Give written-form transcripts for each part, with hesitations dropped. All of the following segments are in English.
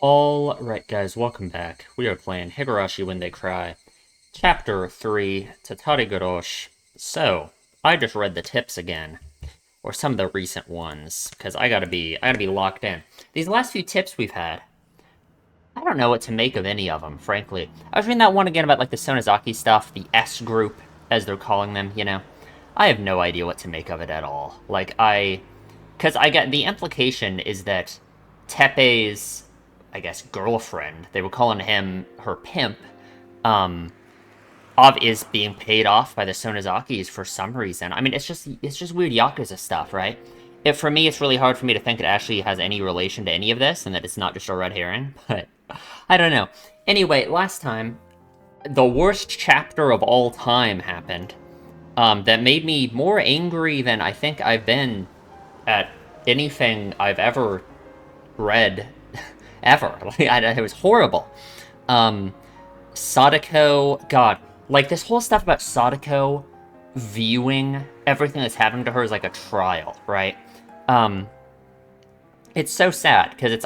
Alright guys, welcome back. We are playing Higurashi When They Cry, Chapter 3, Tatarigoroshi. So, I just read the tips again, or some of the recent ones, because I gotta be locked in. These last few tips we've had, I don't know what to make of any of them, frankly. I was reading that one again about, like, the Sonozaki stuff, the S group, as they're calling them, you know? I have no idea what to make of it at all. Because I get the implication is that Teppei's, I guess, girlfriend, they were calling him her pimp, um, is being paid off by the Sonozakis for some reason. I mean, it's just weird Yakuza stuff, right? For me, it's really hard for me to think it actually has any relation to any of this, and that it's not just a red herring, but I don't know. Anyway, last time, the worst chapter of all time happened, that made me more angry than I think I've been at anything I've ever read ever. It was horrible. Um, Sadako, God, like this whole stuff about Sadako viewing everything that's happening to her as like a trial, right? Um, it's so sad because it's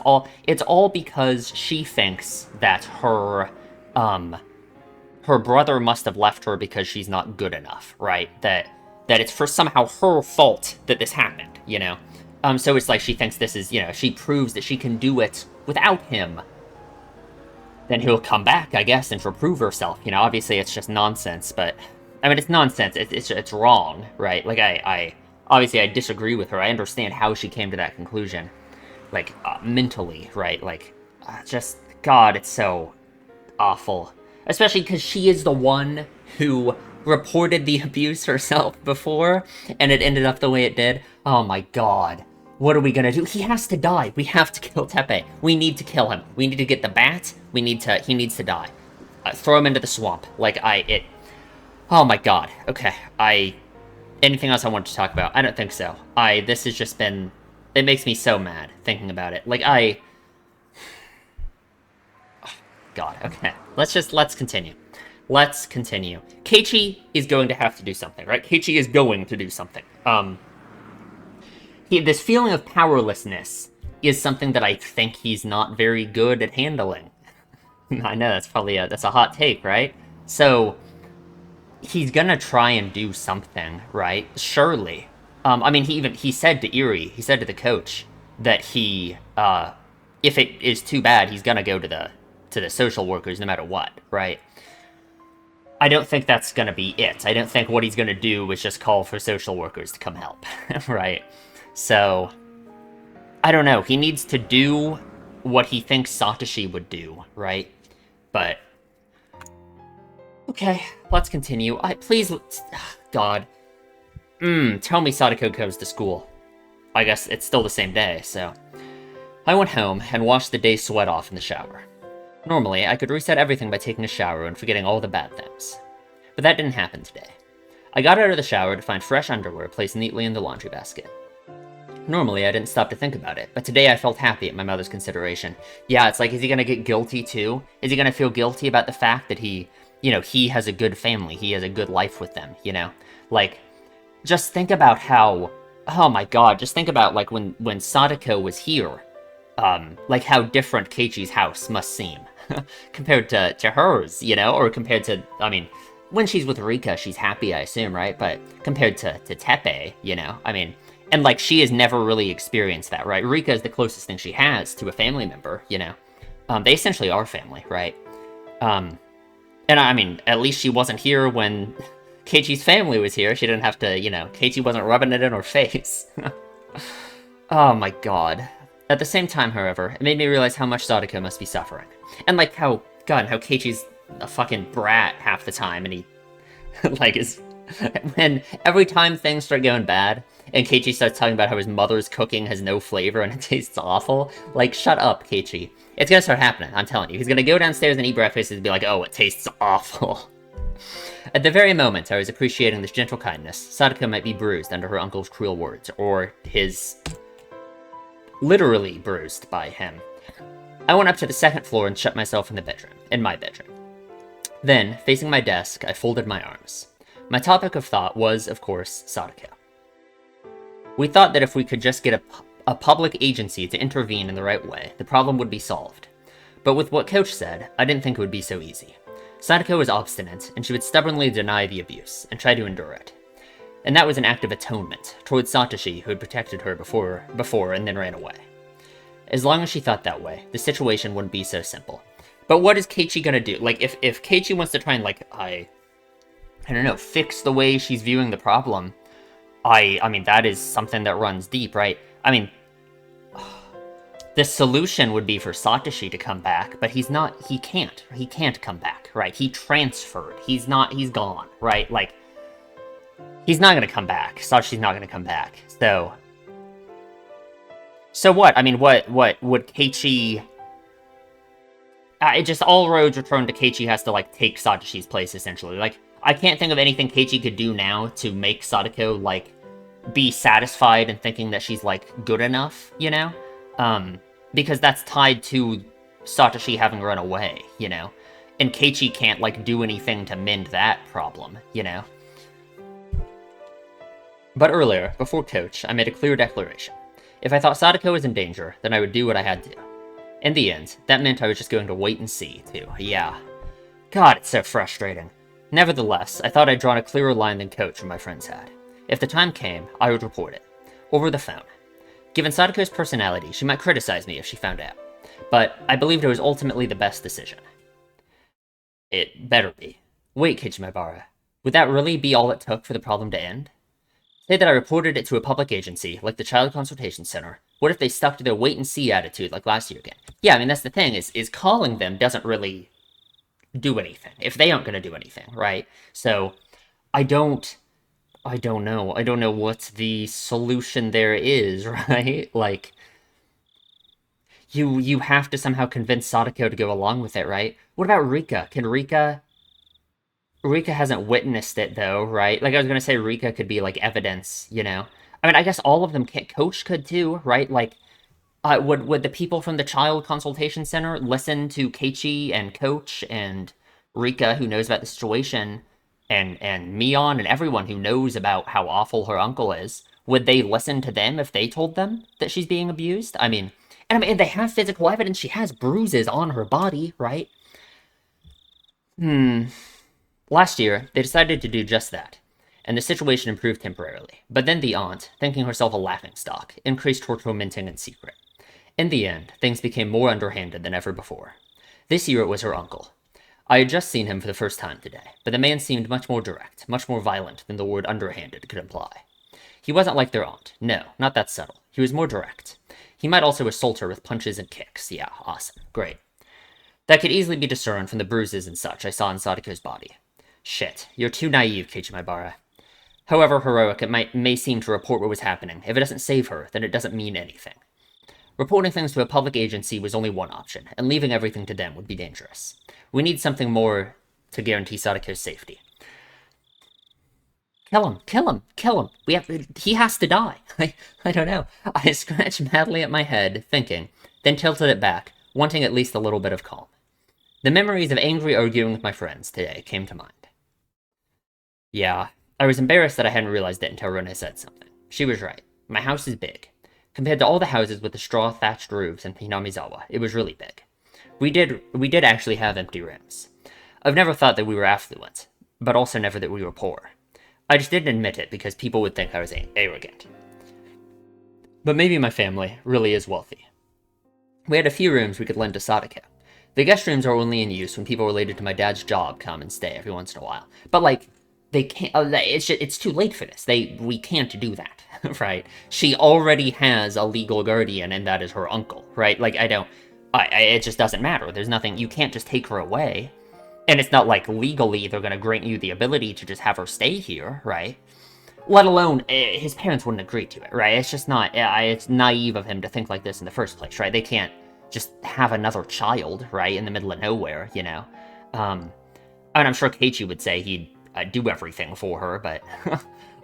all because she thinks that um, her brother must have left her because she's not good enough, right? That it's for somehow her fault that this happened, you know? So it's like she thinks this is, she proves that she can do it without him. Then he'll come back, I guess, and reprove herself. Obviously it's just nonsense, but I mean, it's nonsense. It's wrong, right? Like I obviously I disagree with her. I understand how she came to that conclusion, like mentally, right? Like, just God, it's so awful. Especially because she is the one who reported the abuse herself before, and it ended up the way it did. Oh my god. What are we gonna do? He has to die. We have to kill Teppei. We need to kill him. We need to get the bat. He needs to die. Throw him into the swamp. Oh my god. Okay, anything else I want to talk about? I don't think so. This has just been, it makes me so mad thinking about it. God, okay. Let's continue. Let's continue. Keiichi is going to have to do something, right? Keiichi is going to do something. This feeling of powerlessness is something that I think he's not very good at handling. I know that's probably that's a hot take, right? So he's gonna try and do something, right? Surely. I mean, he said to Erie, he said to the coach that if it is too bad, he's gonna go to the social workers no matter what, right? I don't think that's gonna be it. I don't think what he's gonna do is just call for social workers to come help, right? So, I don't know. He needs to do what he thinks Satoshi would do, right? But, okay, let's continue. Please, God. Tell me Sadako goes to school. I guess it's still the same day, so. I went home and washed the day's sweat off in the shower. Normally, I could reset everything by taking a shower and forgetting all the bad things. But that didn't happen today. I got out of the shower to find fresh underwear placed neatly in the laundry basket. Normally, I didn't stop to think about it, but today I felt happy at my mother's consideration. Yeah, it's like, is he gonna get guilty too? Is he gonna feel guilty about the fact that he has a good family, he has a good life with them, Like, just think about how, oh my god, just think about, like, when Sadako was here, like, how different Keiichi's house must seem, compared to hers, or compared to, I mean, when she's with Rika, she's happy, I assume, right? But compared to Teppei, I mean, and, like, she has never really experienced that, right? Rika is the closest thing she has to a family member, They essentially are family, right? And I mean, at least she wasn't here when Keiichi's family was here. She didn't have to, Keiichi wasn't rubbing it in her face. Oh my god. At the same time, however, it made me realize how much Sadako must be suffering. And, like, how Keiichi's a fucking brat half the time, and he, like, when every time things start going bad, and Keiichi starts talking about how his mother's cooking has no flavor and it tastes awful, like, shut up, Keiichi. It's gonna start happening, I'm telling you. He's gonna go downstairs and eat breakfast and be like, oh, it tastes awful. At the very moment I was appreciating this gentle kindness, Sadako might be bruised under her uncle's cruel words, or his... literally bruised by him. I went up to the second floor and shut myself in my bedroom. Then, facing my desk, I folded my arms. My topic of thought was, of course, Sadako. We thought that if we could just get a public agency to intervene in the right way, the problem would be solved. But with what Coach said, I didn't think it would be so easy. Sadako was obstinate, and she would stubbornly deny the abuse, and try to endure it. And that was an act of atonement towards Satoshi, who had protected her before and then ran away. As long as she thought that way, the situation wouldn't be so simple. But what is Keiichi gonna do? Like, if Keiichi wants to try and, like, I don't know, fix the way she's viewing the problem, I mean, that is something that runs deep, right? I mean, the solution would be for Satoshi to come back, but he can't come back, right? He transferred, he's gone, right? Like, he's not gonna come back, Satoshi's not gonna come back, so what? I mean, what would Keiichi... it just, all roads return to Keiichi has to, like, take Satoshi's place, essentially. Like, I can't think of anything Keiichi could do now to make Sadako, like, be satisfied and thinking that she's, like, good enough, you know? Because that's tied to Satoshi having run away, you know? And Keiichi can't, like, do anything to mend that problem, you know? But earlier, before Coach, I made a clear declaration. If I thought Sadako was in danger, then I would do what I had to. In the end, that meant I was just going to wait and see, too. Yeah. God, it's so frustrating. Nevertheless, I thought I'd drawn a clearer line than Coach and my friends had. If the time came, I would report it. Over the phone. Given Sadako's personality, she might criticize me if she found out. But I believed it was ultimately the best decision. It better be. Wait, Kichimabara. Would that really be all it took for the problem to end? Say that I reported it to a public agency, like the Child Consultation Center. What if they stuck to their wait-and-see attitude like last year again? Yeah, I mean, that's the thing, is calling them doesn't really do anything, if they aren't going to do anything, right? So, I don't know. I don't know what the solution there is, right? Like, you have to somehow convince Sadako to go along with it, right? What about Rika? Can Rika hasn't witnessed it, though, right? Like, I was gonna say Rika could be, like, evidence, you know? I mean, I guess all of them Coach could, too, right? Like, would the people from the Child Consultation Center listen to Keiichi and Coach and Rika, who knows about the situation, and Mion and everyone who knows about how awful her uncle is? Would they listen to them if they told them that she's being abused? I mean, they have physical evidence. She has bruises on her body, right? Last year, they decided to do just that, and the situation improved temporarily. But then the aunt, thinking herself a laughingstock, increased her tormenting in secret. In the end, things became more underhanded than ever before. This year it was her uncle. I had just seen him for the first time today, but the man seemed much more direct, much more violent than the word underhanded could imply. He wasn't like their aunt. No, not that subtle. He was more direct. He might also assault her with punches and kicks. Yeah, awesome. Great. That could easily be discerned from the bruises and such I saw in Sadako's body. Shit, you're too naive, Kichimabara. However heroic it may seem to report what was happening, if it doesn't save her, then it doesn't mean anything. Reporting things to a public agency was only one option, and leaving everything to them would be dangerous. We need something more to guarantee Sadako's safety. Kill him, kill him, kill him. He has to die. I don't know. I scratched madly at my head, thinking, then tilted it back, wanting at least a little bit of calm. The memories of angry arguing with my friends today came to mind. Yeah, I was embarrassed that I hadn't realized it until Rona said something. She was right. My house is big. Compared to all the houses with the straw-thatched roofs in Hinamizawa, it was really big. We did actually have empty rooms. I've never thought that we were affluent, but also never that we were poor. I just didn't admit it because people would think I was arrogant. But maybe my family really is wealthy. We had a few rooms we could lend to Sadako. The guest rooms are only in use when people related to my dad's job come and stay every once in a while. But, like, they can't, it's too late for this. We can't do that, right? She already has a legal guardian, and that is her uncle, right? Like, it just doesn't matter. There's nothing, you can't just take her away. And it's not like legally they're going to grant you the ability to just have her stay here, right? Let alone, his parents wouldn't agree to it, right? It's just not, it's naive of him to think like this in the first place, right? They can't just have another child, right, in the middle of nowhere, you know? And I'm sure Keiichi would say he'd do everything for her, but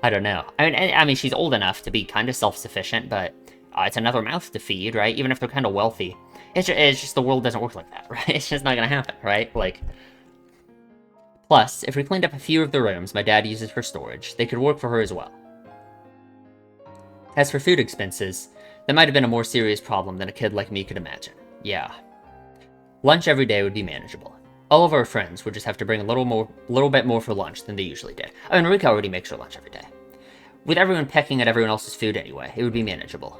I don't know. I mean, she's old enough to be kind of self-sufficient, but it's another mouth to feed, right? Even if they're kind of wealthy. It's just the world doesn't work like that, right? It's just not gonna happen, right? Like, plus, if we cleaned up a few of the rooms my dad uses for storage, they could work for her as well. As for food expenses, that might have been a more serious problem than a kid like me could imagine. Yeah. Lunch every day would be manageable. All of our friends would just have to bring a little bit more for lunch than they usually did. I mean, Rika already makes her lunch every day. With everyone pecking at everyone else's food anyway, it would be manageable.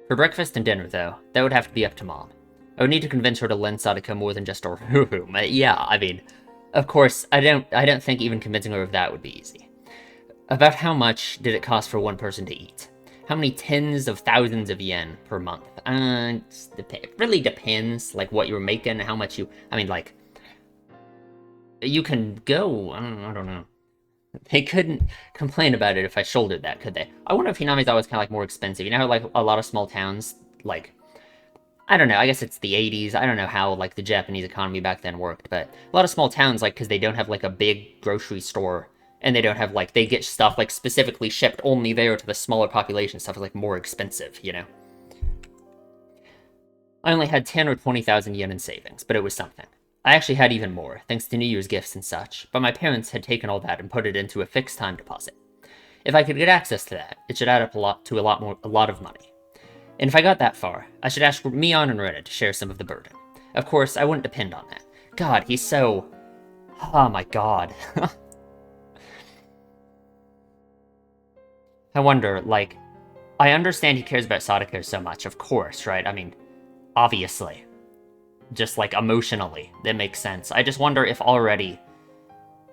For breakfast and dinner, though, that would have to be up to Mom. I would need to convince her to lend Sadako more than just a room. Yeah, I mean, of course, I don't think even convincing her of that would be easy. About how much did it cost for one person to eat? How many tens of thousands of yen per month? It really depends, like, what you're making, how much you... I mean, like, you can go... I don't know. They couldn't complain about it if I shouldered that, could they? I wonder if Hinami's always kind of, like, more expensive. You know how, like, a lot of small towns, like... I don't know, I guess it's the 80s. I don't know how, like, the Japanese economy back then worked, but a lot of small towns, like, because they don't have, like, a big grocery store, and they don't have, like, they get stuff, like, specifically shipped only there to the smaller population. Stuff is, like, more expensive, you know? I only had 10 or 20,000 yen in savings, but it was something. I actually had even more, thanks to New Year's gifts and such, but my parents had taken all that and put it into a fixed time deposit. If I could get access to that, it should add up a lot of money. And if I got that far, I should ask Mion and Rena to share some of the burden. Of course, I wouldn't depend on that. God, he's so... Oh my god. I wonder, like... I understand he cares about Sadako so much, of course, right? I mean, obviously. Just, like, emotionally, that makes sense. I just wonder if already...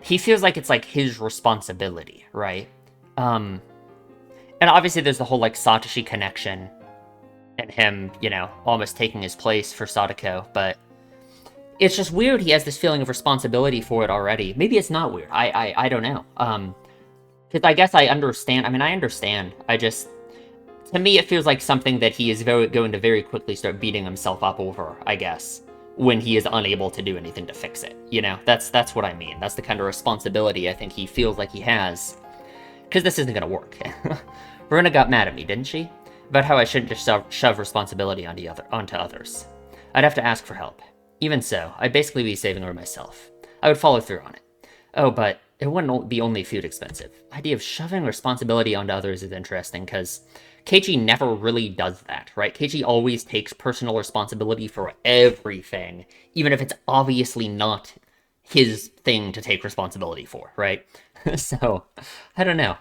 He feels like it's, like, his responsibility, right? And obviously there's the whole, like, Satoshi connection... and him, you know, almost taking his place for Sadako, but it's just weird he has this feeling of responsibility for it already. Maybe it's not weird. I don't know. Because I guess I understand. I mean, I understand. I just... To me, it feels like something that he is going to very quickly start beating himself up over, I guess, when he is unable to do anything to fix it. You know, that's what I mean. That's the kind of responsibility I think he feels like he has. Because this isn't going to work. Verona got mad at me, didn't she? About how I shouldn't just shove responsibility onto others. I'd have to ask for help. Even so, I'd basically be saving her myself. I would follow through on it. Oh, but it wouldn't be only food expensive. The idea of shoving responsibility onto others is interesting, because Keiichi never really does that, right? Keiichi always takes personal responsibility for everything, even if it's obviously not his thing to take responsibility for, right? So, I don't know.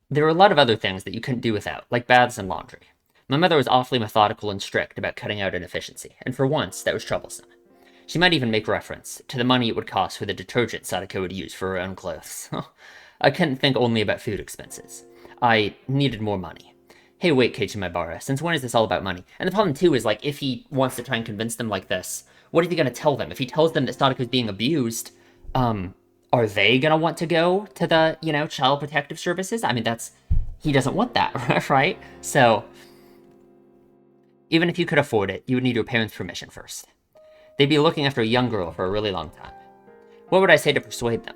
There were a lot of other things that you couldn't do without, like baths and laundry. My mother was awfully methodical and strict about cutting out inefficiency, and for once, that was troublesome. She might even make reference to the money it would cost for the detergent Sadako would use for her own clothes. I couldn't think only about food expenses. I needed more money. Hey, wait, Keiichi Maibara, since when is this all about money? And the problem, too, is, like, if he wants to try and convince them like this, what is he going to tell them? If he tells them that Sadako's being abused, are they going to want to go to the, you know, child protective services? I mean, he doesn't want that, right? So, even if you could afford it, you would need your parents' permission first. They'd be looking after a young girl for a really long time. What would I say to persuade them?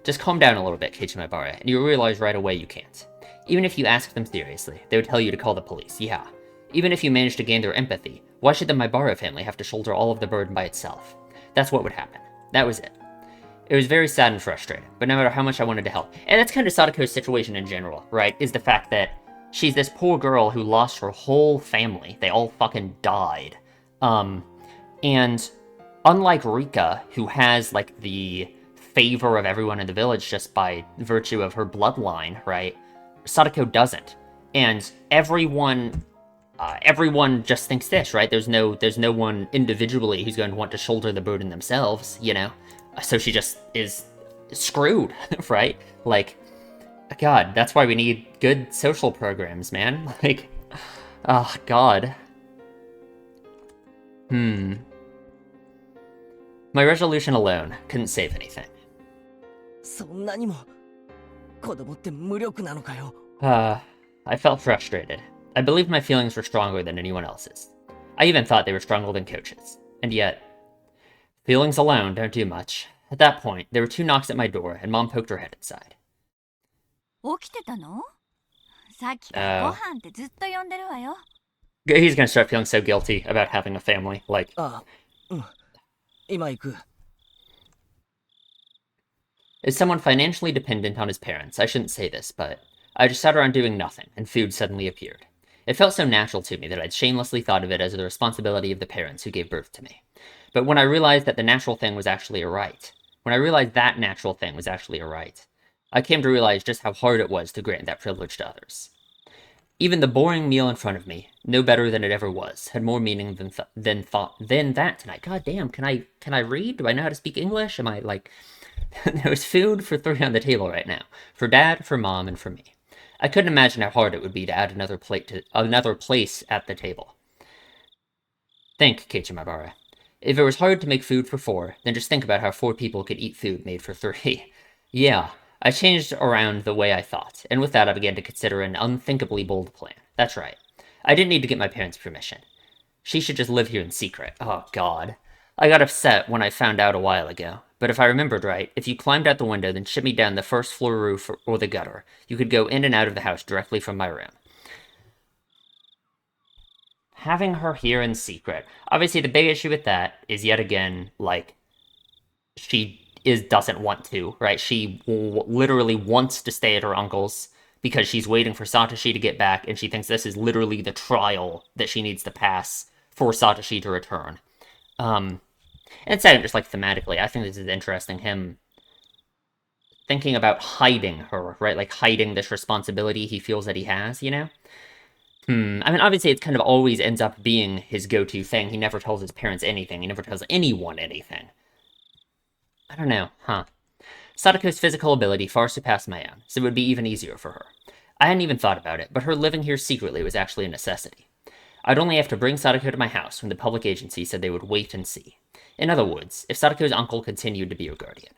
Just calm down a little bit, Keiichi Maibara, and you'll realize right away you can't. Even if you ask them seriously, they would tell you to call the police, yeah. Even if you manage to gain their empathy, why should the Maibara family have to shoulder all of the burden by itself? That's what would happen. That was it. It was very sad and frustrating, but no matter how much I wanted to help. And that's kind of Sadako's situation in general, right? Is the fact that she's this poor girl who lost her whole family. They all fucking died. And unlike Rika, who has, like, the favor of everyone in the village just by virtue of her bloodline, right? Sadako doesn't. And everyone just thinks this, right? There's no one individually who's going to want to shoulder the burden themselves, you know? So she just is screwed, right? Like, God, that's why we need good social programs, man. Like, oh, God. My resolution alone couldn't save anything. I felt frustrated. I believed my feelings were stronger than anyone else's. I even thought they were stronger than Coach's. And yet, feelings alone don't do much. At that point, there were 2 knocks at my door, and Mom poked her head inside. He's gonna start feeling so guilty about having a family, like... As someone financially dependent on his parents, I shouldn't say this, but I just sat around doing nothing, and food suddenly appeared. It felt so natural to me that I'd shamelessly thought of it as the responsibility of the parents who gave birth to me. But when I realized that the natural thing was actually a right, when I realized that natural thing was actually a right, I came to realize just how hard it was to grant that privilege to others. Even the boring meal in front of me, no better than it ever was, had more meaning than that tonight. God damn, can I read? Do I know how to speak English? Am I like there was food for 3 on the table right now. For Dad, for Mom, and for me. I couldn't imagine how hard it would be to add another place at the table. Think, Keiichimabara. If it was hard to make food for 4, then just think about how 4 people could eat food made for 3. Yeah, I changed around the way I thought, and with that I began to consider an unthinkably bold plan. That's right. I didn't need to get my parents' permission. She should just live here in secret. Oh, God. I got upset when I found out a while ago. But if I remembered right, if you climbed out the window, then shimmy down the first floor roof or the gutter, you could go in and out of the house directly from my room. Having her here in secret. Obviously, the big issue with that is yet again, like, doesn't want to, right? She literally wants to stay at her uncle's because she's waiting for Satoshi to get back, and she thinks this is literally the trial that she needs to pass for Satoshi to return. And second, just like thematically, I think this is interesting. Him thinking about hiding her, right? Like hiding this responsibility he feels that he has, you know? I mean, obviously, it kind of always ends up being his go-to thing. He never tells his parents anything. He never tells anyone anything. I don't know, huh? Sadako's physical ability far surpassed my own, so it would be even easier for her. I hadn't even thought about it, but her living here secretly was actually a necessity. I'd only have to bring Sadako to my house when the public agency said they would wait and see. In other words, if Sadako's uncle continued to be her guardian.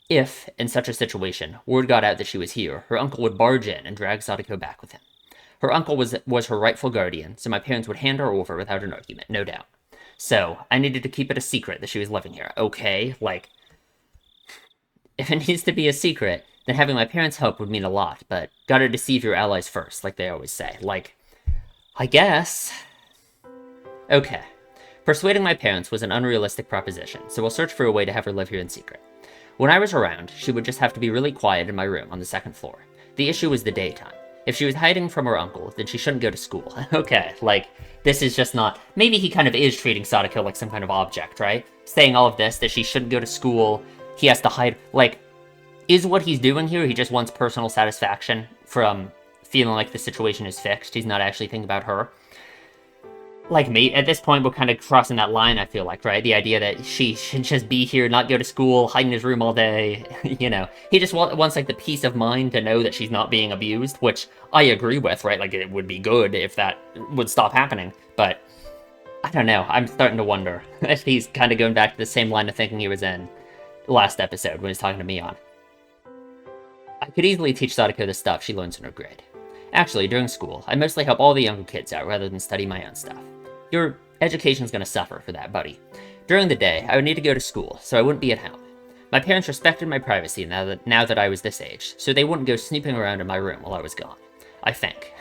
If, in such a situation, word got out that she was here, her uncle would barge in and drag Sadako back with him. Her uncle was her rightful guardian, so my parents would hand her over without an argument, no doubt. So, I needed to keep it a secret that she was living here. Okay, like, if it needs to be a secret, then having my parents' help would mean a lot, but gotta deceive your allies first, like they always say. Like, I guess. Okay. Persuading my parents was an unrealistic proposition, so we'll search for a way to have her live here in secret. When I was around, she would just have to be really quiet in my room on the 2nd floor. The issue was the daytime. If she was hiding from her uncle, then she shouldn't go to school. Okay, like, this is just not... Maybe he kind of is treating Sadako like some kind of object, right? Saying all of this, that she shouldn't go to school, he has to hide... Like, is what he's doing here, he just wants personal satisfaction from feeling like the situation is fixed. He's not actually thinking about her. Like me, at this point, we're kind of crossing that line, I feel like, right? The idea that she should just be here, not go to school, hide in his room all day, you know. He just wants, like, the peace of mind to know that she's not being abused, which I agree with, right? Like, it would be good if that would stop happening, but I don't know. I'm starting to wonder if he's kind of going back to the same line of thinking he was in last episode when he was talking to Mion. I could easily teach Sadako the stuff she learns in her grade. Actually, during school, I mostly help all the younger kids out rather than study my own stuff. Your education's gonna suffer for that, buddy. During the day, I would need to go to school, so I wouldn't be at home. My parents respected my privacy now that I was this age, so they wouldn't go snooping around in my room while I was gone. I think.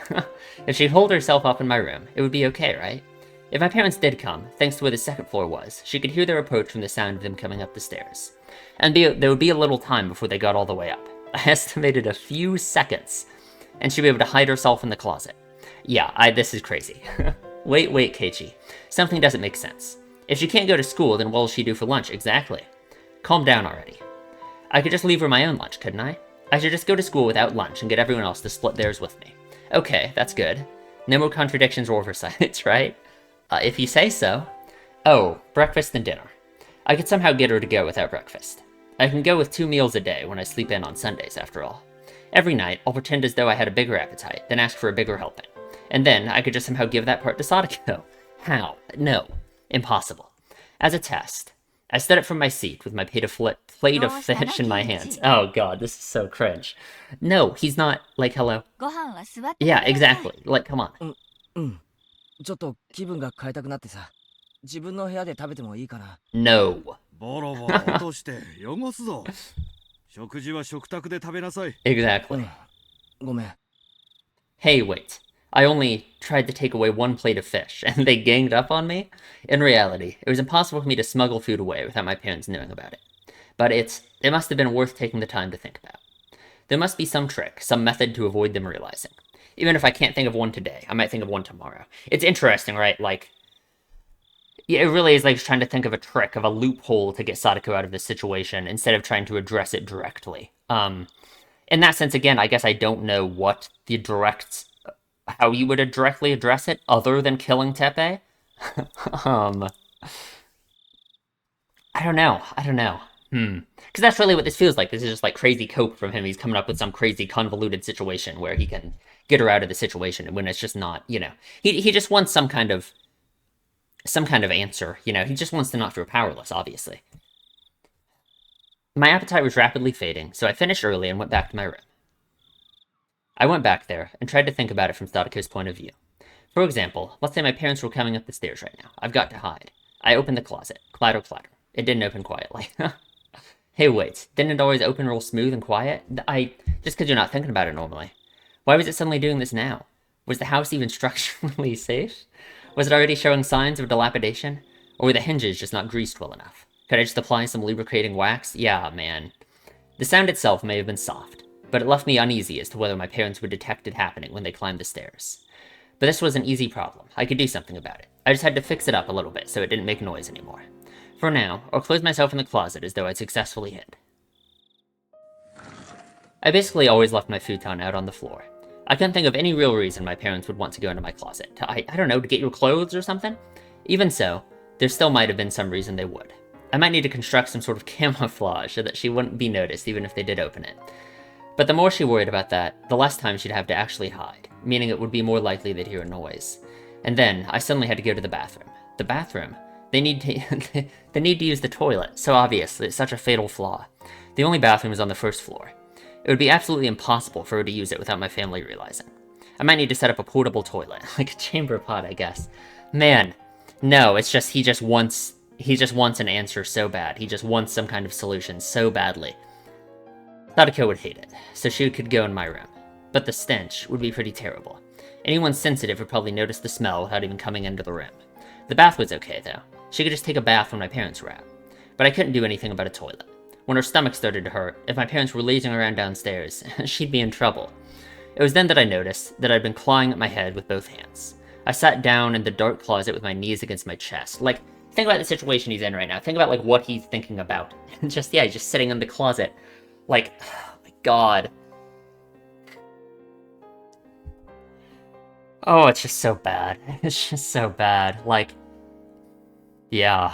If she'd hold herself up in my room, it would be okay, right? If my parents did come, thanks to where the 2nd floor was, she could hear their approach from the sound of them coming up the stairs. And there would be a little time before they got all the way up. I estimated a few seconds, and she'd be able to hide herself in the closet. Yeah, this is crazy. Wait, Keiichi. Something doesn't make sense. If she can't go to school, then what will she do for lunch? Exactly. Calm down already. I could just leave her my own lunch, couldn't I? I should just go to school without lunch and get everyone else to split theirs with me. Okay, that's good. No more contradictions or oversights, right? If you say so. Oh, breakfast and dinner. I could somehow get her to go without breakfast. I can go with 2 meals a day when I sleep in on Sundays, after all. Every night, I'll pretend as though I had a bigger appetite, then ask for a bigger helping. And then I could just somehow give that part to Sadako. How? No. Impossible. As a test, I stood up from my seat with my plate of fish in my hands. Oh god, this is so cringe. No, he's not, like, hello. Yeah, exactly. Like, come on. ちょっと気分が変えたくなってさ、自分の部屋で食べてもいいかな。No. ボロボロ落として汚すぞ。食事は食卓で食べなさい。Exactly. ごめん。 Hey, wait. I only tried to take away 1 plate of fish, and they ganged up on me? In reality, it was impossible for me to smuggle food away without my parents knowing about it. But it must have been worth taking the time to think about. There must be some trick, some method to avoid them realizing. Even if I can't think of one today, I might think of one tomorrow. It's interesting, right? Like, yeah, it really is like trying to think of a trick, of a loophole to get Sadako out of this situation instead of trying to address it directly. In that sense, again, I guess I don't know what the direct, how you would directly address it other than killing Tepe. um, I don't know. I don't know. Because that's really what this feels like. This is just like crazy cope from him. He's coming up with some crazy convoluted situation where he can get her out of the situation when it's just not, he just wants some kind of answer. He just wants to not feel powerless, obviously. My appetite was rapidly fading, so I finished early and went back to my room. I went back there and tried to think about it from Sadako's point of view. For example, let's say my parents were coming up the stairs right now. I've got to hide. I opened the closet. Clatter, clatter. It didn't open quietly. Hey, wait. Didn't it always open real smooth and quiet? Just because you're not thinking about it normally. Why was it suddenly doing this now? Was the house even structurally safe? Was it already showing signs of dilapidation? Or were the hinges just not greased well enough? Could I just apply some lubricating wax? Yeah, man. The sound itself may have been soft, but it left me uneasy as to whether my parents would detect it happening when they climbed the stairs. But this was an easy problem. I could do something about it. I just had to fix it up a little bit so it didn't make noise anymore. For now, I'll close myself in the closet as though I'd successfully hid. I basically always left my futon out on the floor. I couldn't think of any real reason my parents would want to go into my closet. I don't know, to get your clothes or something? Even so, there still might have been some reason they would. I might need to construct some sort of camouflage so that she wouldn't be noticed even if they did open it. But the more she worried about that, the less time she'd have to actually hide, meaning it would be more likely they'd hear a noise. And then, I suddenly had to go to the bathroom. The bathroom? They need to use the toilet, so obviously it's such a fatal flaw. The only bathroom is on the first floor. It would be absolutely impossible for her to use it without my family realizing. I might need to set up a portable toilet, like a chamber pot, I guess. Man, no, it's just he just wants an answer so bad. He just wants some kind of solution so badly. Sadako would hate it, so she could go in my room. But the stench would be pretty terrible. Anyone sensitive would probably notice the smell without even coming into the room. The bath was okay, though. She could just take a bath when my parents were out. But I couldn't do anything about a toilet. When her stomach started to hurt, if my parents were lazing around downstairs, she'd be in trouble. It was then that I noticed that I'd been clawing at my head with both hands. I sat down in the dark closet with my knees against my chest. Like, think about the situation he's in right now. Think about, like, what he's thinking about. He's just sitting in the closet. Like, oh my god. Oh, it's just so bad. It's just so bad. Like, yeah.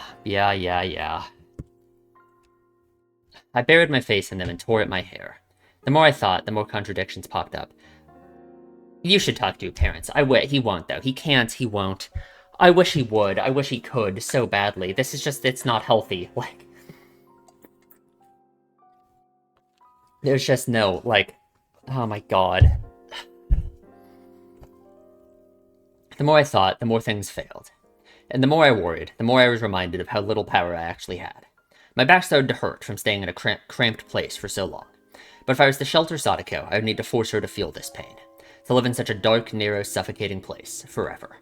I buried my face in them and tore at my hair. The more I thought, the more contradictions popped up. You should talk to your parents. He won't, though. He can't, he won't. I wish he would. I wish he could so badly. This is just, it's not healthy. Like, there's just no, like, oh my god. The more I thought, the more things failed. And the more I worried, the more I was reminded of how little power I actually had. My back started to hurt from staying in a cramped place for so long. But if I was to shelter Sadako, I would need to force her to feel this pain. To live in such a dark, narrow, suffocating place, forever.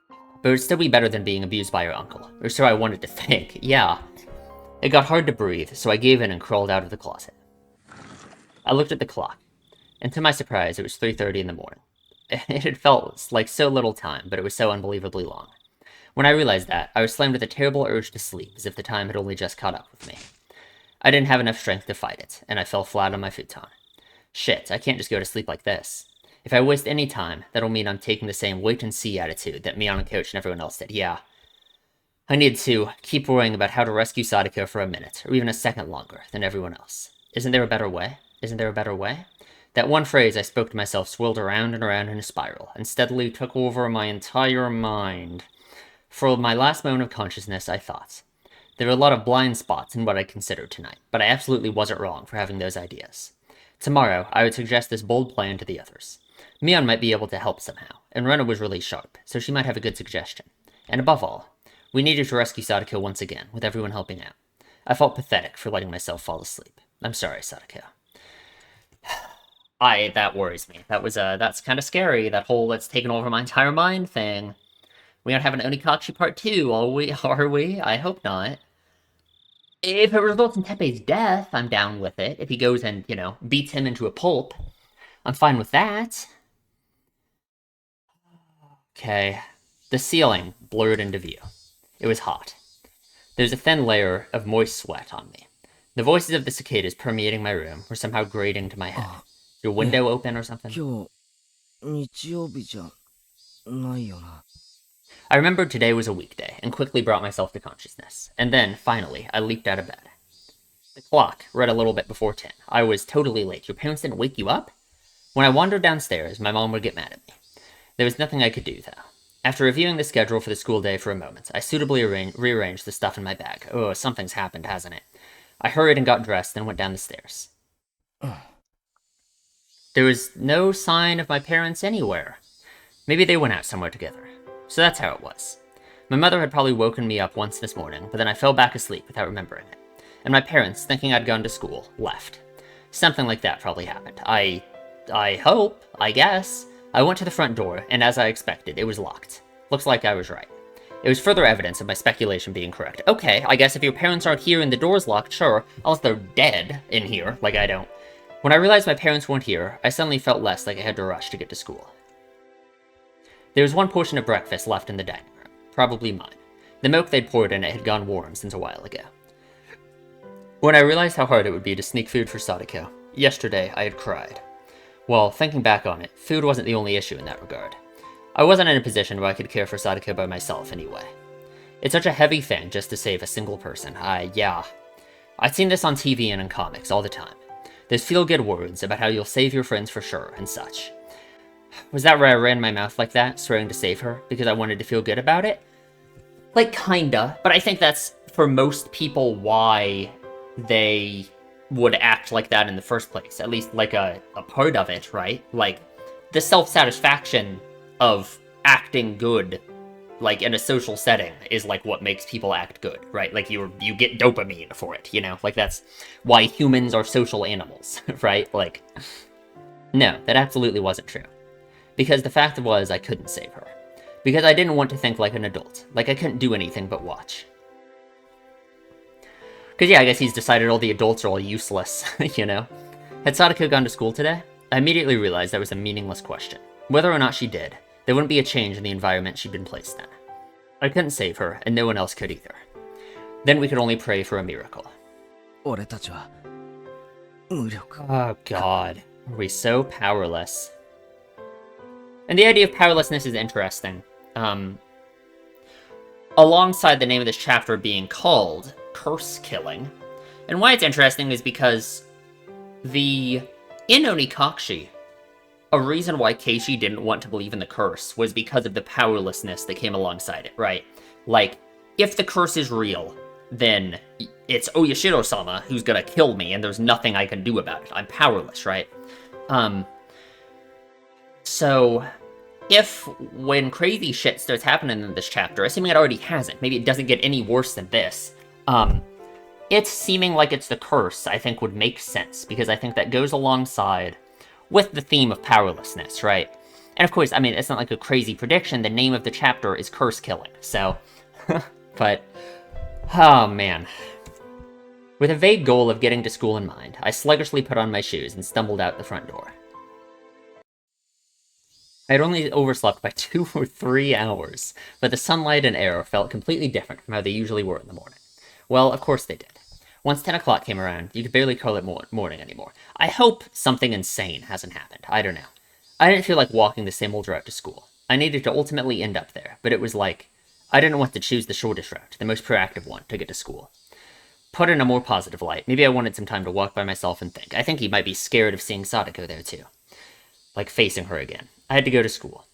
But it would still be better than being abused by her uncle, or so I wanted to think, yeah. It got hard to breathe, so I gave in and crawled out of the closet. I looked at the clock, and to my surprise, it was 3:30 in the morning. It had felt like so little time, but it was so unbelievably long. When I realized that, I was slammed with a terrible urge to sleep, as if the time had only just caught up with me. I didn't have enough strength to fight it, and I fell flat on my futon. Shit, I can't just go to sleep like this. If I waste any time, that'll mean I'm taking the same wait-and-see attitude that me on the coach and everyone else did, yeah. I need to keep worrying about how to rescue Sadako for a minute, or even a second longer, than everyone else. Isn't there a better way? Isn't there a better way? That one phrase I spoke to myself swirled around and around in a spiral, and steadily took over my entire mind. For my last moment of consciousness, I thought. There were a lot of blind spots in what I considered tonight, but I absolutely wasn't wrong for having those ideas. Tomorrow, I would suggest this bold plan to the others. Mion might be able to help somehow, and Rena was really sharp, so she might have a good suggestion. And above all, we needed to rescue Sadako once again, with everyone helping out. I felt pathetic for letting myself fall asleep. I'm sorry, Sadako. That worries me. That's kind of scary, that whole "let's taken over my entire mind" thing. We don't have an Onikachi Part 2, are we? I hope not. If it results in Teppei's death, I'm down with it. If he goes and, beats him into a pulp, I'm fine with that. Okay. The ceiling blurred into view. It was hot. There was a thin layer of moist sweat on me. The voices of the cicadas permeating my room were somehow grating to my head. Your window open or something? 今日、日曜日じゃないよな。I remembered today was a weekday and quickly brought myself to consciousness. And then, finally, I leaped out of bed. The clock read a little bit before 10. I was totally late. Your parents didn't wake you up? When I wandered downstairs, my mom would get mad at me. There was nothing I could do, though. After reviewing the schedule for the school day for a moment, I suitably rearranged the stuff in my bag. Oh, something's happened, hasn't it? I hurried and got dressed and went down the stairs. There was no sign of my parents anywhere. Maybe they went out somewhere together. So that's how it was. My mother had probably woken me up once this morning, but then I fell back asleep without remembering it. And my parents, thinking I'd gone to school, left. Something like that probably happened. I hope, I guess. I went to the front door, and as I expected, it was locked. Looks like I was right. It was further evidence of my speculation being correct. Okay, I guess if your parents aren't here and the door's locked, sure, unless they're dead in here, like I don't. When I realized my parents weren't here, I suddenly felt less like I had to rush to get to school. There was one portion of breakfast left in the dining room, probably mine. The milk they'd poured in it had gone warm since a while ago. When I realized how hard it would be to sneak food for Sadako, yesterday I had cried. Well, thinking back on it, food wasn't the only issue in that regard. I wasn't in a position where I could care for Sadako by myself anyway. It's such a heavy thing just to save a single person. I'd seen this on TV and in comics all the time. There's feel-good words about how you'll save your friends for sure and such. Was that where I ran my mouth like that, swearing to save her, because I wanted to feel good about it? Like, kinda, but I think that's, for most people, why they would act like that in the first place. At least, like, a part of it, right? Like, the self-satisfaction of acting good, like, in a social setting, is, like, what makes people act good, right? Like, you get dopamine for it, you know? Like, that's why humans are social animals, right? Like, no, that absolutely wasn't true. Because the fact was, I couldn't save her. Because I didn't want to think like an adult. Like I couldn't do anything but watch. Because yeah, I guess he's decided all the adults are all useless, you know? Had Sadako gone to school today? I immediately realized that was a meaningless question. Whether or not she did, there wouldn't be a change in the environment she'd been placed in. I couldn't save her, and no one else could either. Then we could only pray for a miracle. 俺たちは無力。 Oh god, are we so powerless? And the idea of powerlessness is interesting. Alongside the name of this chapter being called Curse Killing. And why it's interesting is because in Onikakushi, a reason why Keishi didn't want to believe in the curse was because of the powerlessness that came alongside it, right? Like, if the curse is real, then it's Oyashiro-sama who's gonna kill me and there's nothing I can do about it. I'm powerless, right? So, when crazy shit starts happening in this chapter, assuming it already hasn't, maybe it doesn't get any worse than this, it's seeming like it's the curse, I think would make sense, because I think that goes alongside with the theme of powerlessness, right? And of course, I mean, it's not like a crazy prediction, the name of the chapter is Curse Killing, so, but, oh man. With a vague goal of getting to school in mind, I sluggishly put on my shoes and stumbled out the front door. I had only overslept by 2 or 3 hours, but the sunlight and air felt completely different from how they usually were in the morning. Well, of course they did. Once 10 o'clock came around, you could barely call it morning anymore. I hope something insane hasn't happened. I don't know. I didn't feel like walking the same old route to school. I needed to ultimately end up there, but it was like, I didn't want to choose the shortest route, the most proactive one, to get to school. Put in a more positive light, maybe I wanted some time to walk by myself and think. I think he might be scared of seeing Sadako there too. Like facing her again. I had to go to school.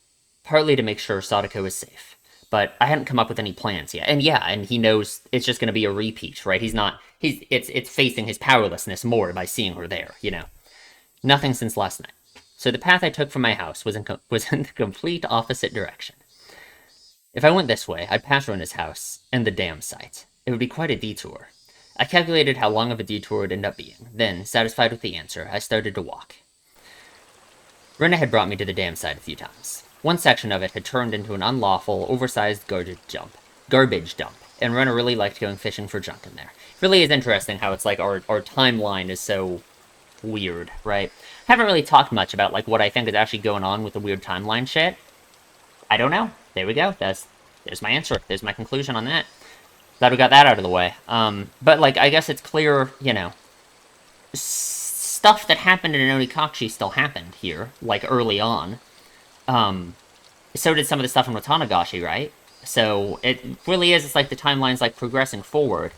Partly to make sure Sadako was safe. But I hadn't come up with any plans yet. And yeah, and he knows it's just going to be a repeat, right? It's facing his powerlessness more by seeing her there, you know. Nothing since last night. So the path I took from my house was in the complete opposite direction. If I went this way, I'd pass Rena's house and the dam site. It would be quite a detour. I calculated how long of a detour it would end up being. Then, satisfied with the answer, I started to walk. Rena had brought me to the dam site a few times. One section of it had turned into an unlawful, oversized garbage dump, and Rena really liked going fishing for junk in there. It really is interesting how it's like our timeline is so weird, right? I haven't really talked much about like what I think is actually going on with the weird timeline shit. I don't know. There we go. There's my answer. There's my conclusion on that. Glad we got that out of the way. But, like, I guess it's clear, you know, stuff that happened in Onikachi still happened here, like, early on. So did some of the stuff in Watanagashi, right? So it really is, it's like the timeline's, like, progressing forward.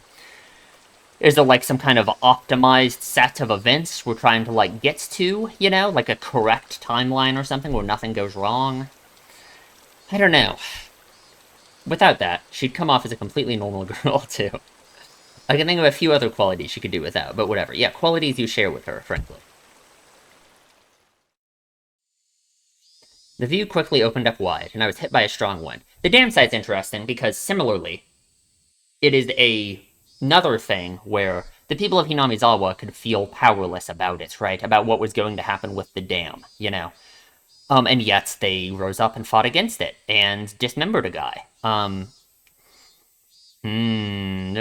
Is there, like, some kind of optimized set of events we're trying to, like, get to, you know? Like a correct timeline or something where nothing goes wrong? I don't know. Without that, she'd come off as a completely normal girl, too. I can think of a few other qualities she could do without, but whatever. Yeah, qualities you share with her, frankly. The view quickly opened up wide, and I was hit by a strong wind. The dam site's interesting, because similarly, it is another thing where the people of Hinamizawa could feel powerless about it, right? About what was going to happen with the dam, you know? And yet they rose up and fought against it, and dismembered a guy. That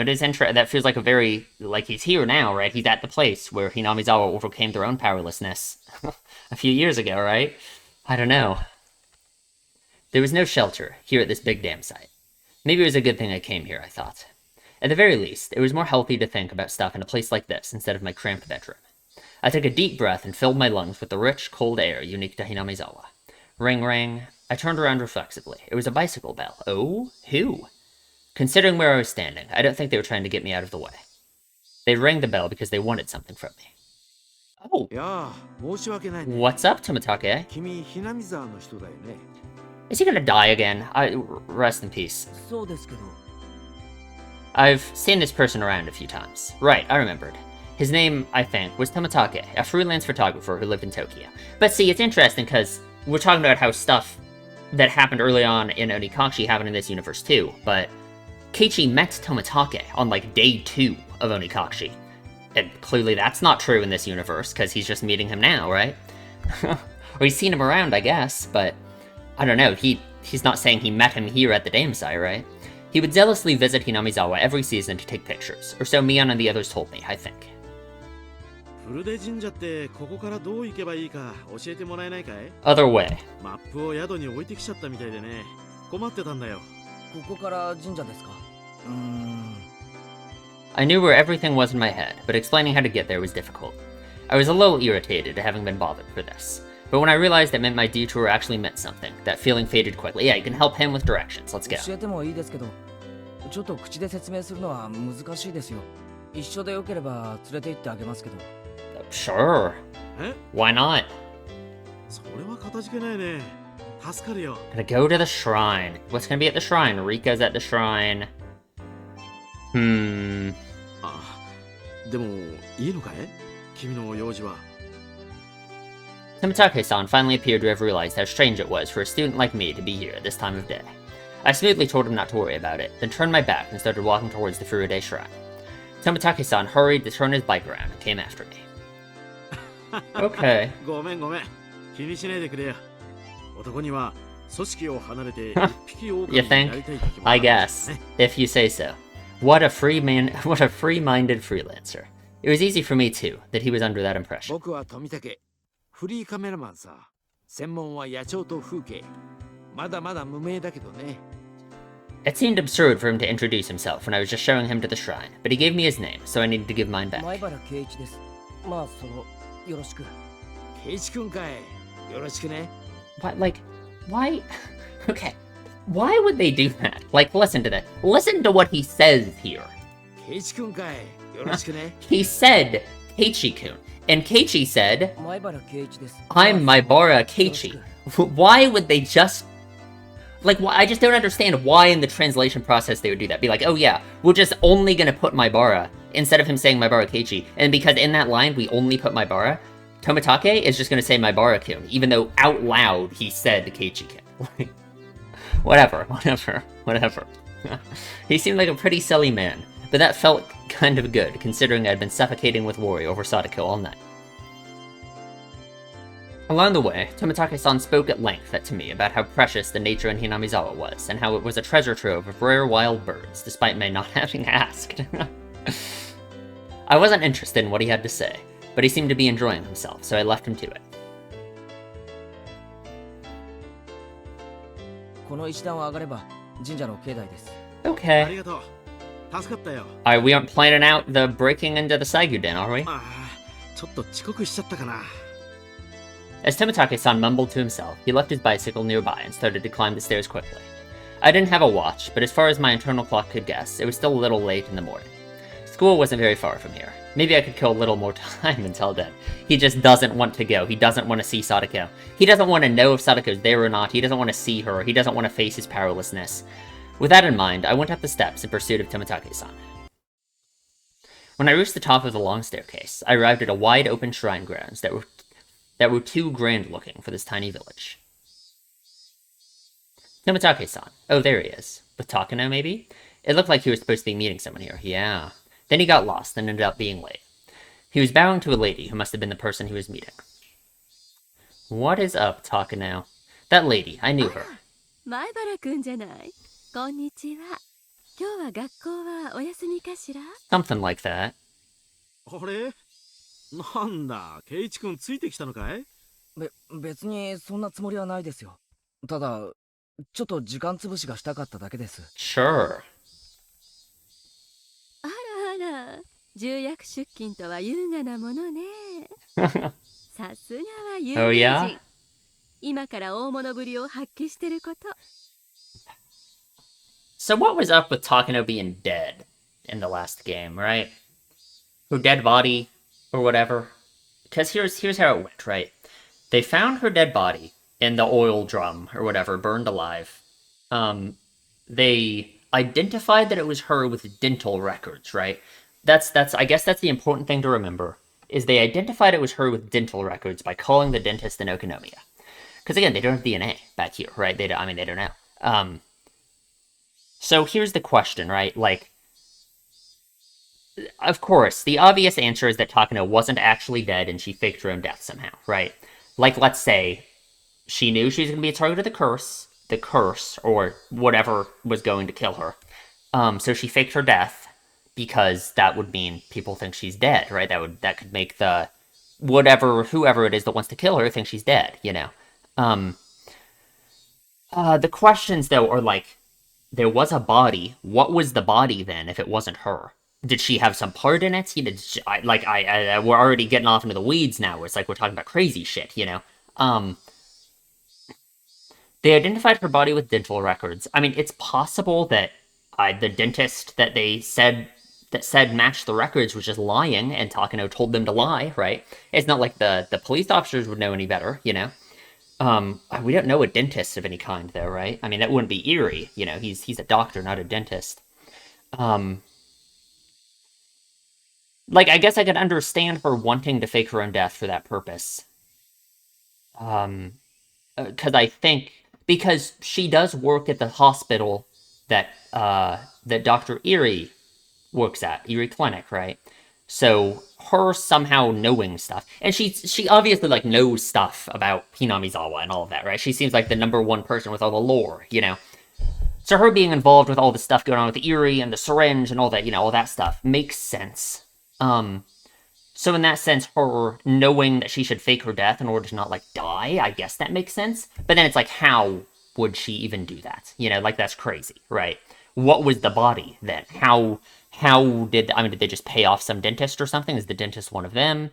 is interesting. That feels like a very, like, he's here now, right? He's at the place where Hinamizawa overcame their own powerlessness a few years ago, right? I don't know. There was no shelter here at this big dam site. Maybe it was a good thing I came here, I thought. At the very least, it was more healthy to think about stuff in a place like this instead of my cramped bedroom. I took a deep breath and filled my lungs with the rich, cold air unique to Hinamizawa. Ring, ring. I turned around reflexively. It was a bicycle bell. Oh? Who? Considering where I was standing, I don't think they were trying to get me out of the way. They rang the bell because they wanted something from me. Oh! What's up, Tomitake? Is he gonna die again? Rest in peace. I've seen this person around a few times. Right, I remembered. His name, I think, was Tomitake, a freelance photographer who lived in Tokyo. But see, it's interesting because we're talking about how stuff that happened early on in Onikachi happened in this universe too, but Keiichi met Tomitake on, like, day 2 of Onikachi. And clearly that's not true in this universe, because he's just meeting him now, right? Or he's seen him around, I guess, but I don't know, he's not saying he met him here at the dam site, right? He would zealously visit Hinamizawa every season to take pictures, or so Mion and the others told me, I think. Other way. I knew where everything was in my head, but explaining how to get there was difficult. I was a little irritated at having been bothered for this. But when I realized it meant my detour actually meant something, that feeling faded quickly. Yeah, you can help him with directions. Let's go. Sure. Why not? Gotta go to the shrine. What's gonna be at the shrine? Rika's at the shrine. Tomitake-san finally appeared to have realized how strange it was for a student like me to be here at this time of day. I smoothly told him not to worry about it, then turned my back and started walking towards the Furude shrine. Tomitake-san hurried to turn his bike around and came after me. Okay. You think? I guess, if you say so. What a free-minded freelancer. It was easy for me too, that he was under that impression. It seemed absurd for him to introduce himself when I was just showing him to the shrine, but he gave me his name, so I needed to give mine back. What, like, why? Okay, why would they do that? Like, listen to that. Listen to what he says here. He said Keiichi-kun, and Keiichi said, I'm Maibara Keiichi. Why would they just... Like, I just don't understand why in the translation process they would do that. Be like, oh yeah, we're just only gonna put Maibara, instead of him saying Maibara Keiichi. And because in that line we only put Maibara, Tomitake is just gonna say Maibara-kun, even though out loud he said Keiichi-kun. Whatever. He seemed like a pretty silly man, but that felt kind of good, considering I'd been suffocating with worry over Sadako all night. Along the way, Tomitake-san spoke at length to me about how precious the nature in Hinamizawa was, and how it was a treasure trove of rare wild birds, despite me not having asked. I wasn't interested in what he had to say, but he seemed to be enjoying himself, so I left him to it. この石段を上がれば神社の境内です。あ Okay. りがとう。助かったよ。 Alright, we aren't planning out the breaking into the Saiguden, are we? ああ、ちょっと遅刻しちゃったかな。 As Tomitake-san mumbled to himself, he left his bicycle nearby and started to climb the stairs quickly. I didn't have a watch, but as far as my internal clock could guess, it was still a little late in the morning. School wasn't very far from here. Maybe I could kill a little more time until then. He just doesn't want to go. He doesn't want to see Sadako. He doesn't want to know if Sadako's there or not. He doesn't want to see her. He doesn't want to face his powerlessness. With that in mind, I went up the steps in pursuit of Tomitake-san. When I reached the top of the long staircase, I arrived at a wide open shrine grounds that were too grand looking for this tiny village. Tomitake-san. Oh, there he is. With Takano, maybe? It looked like he was supposed to be meeting someone here. Yeah. Then he got lost and ended up being late. He was bowing to a lady who must have been the person he was meeting. What is up, Takano? That lady, I knew her. 前原くんじゃない。こんにちは。今日は学校はお休みかしら？ Something like that. あれ、なんだ、ケイチ君ついてきたのかい？別にそんなつもりはないですよ。ただちょっと時間つぶしがしたかっただけです。 Sure. あらあら、重役出勤とは優雅なものね。さすがは有 Oh, 名 yeah? 人。今から大物ぶりを発揮してること。So what was up with Takano being dead in the last game, right? Her dead body, or whatever. Because here's how it went, right? They found her dead body in the oil drum, or whatever, burned alive. They identified that it was her with dental records, right? That's I guess that's the important thing to remember, is they identified it was her with dental records by calling the dentist in Okonomiya. Because again, they don't have DNA back here, right? They don't know. So here's the question, right? Like, of course, the obvious answer is that Takano wasn't actually dead and she faked her own death somehow, right? Like, let's say she knew she was going to be a target of the curse, or whatever was going to kill her. So she faked her death because that would mean people think she's dead, right? That could make the whoever it is that wants to kill her think she's dead, you know? The questions, though, are like, there was a body. What was the body, then, if it wasn't her? Did she have some part in it? We're already getting off into the weeds now, where it's like we're talking about crazy shit, you know? They identified her body with dental records. I mean, it's possible that the dentist that said matched the records was just lying, and Takano told them to lie, right? It's not like the police officers would know any better, you know? We don't know a dentist of any kind, though, right? I mean, that wouldn't be Eerie, you know? He's a doctor, not a dentist. Like, I guess I could understand her wanting to fake her own death for that purpose. Because she does work at the hospital that Dr. Eerie works at, Eerie Clinic, right? So her somehow knowing stuff, and she obviously like knows stuff about Hinamizawa and all of that, right? She seems like the number one person with all the lore, you know. So her being involved with all the stuff going on with Eerie and the syringe and all that, you know, all that stuff makes sense. So in that sense, her knowing that she should fake her death in order to not like die, I guess that makes sense. But then it's like, how would she even do that? You know, like that's crazy, right? What was the body then? Did they just pay off some dentist or something? Is the dentist one of them?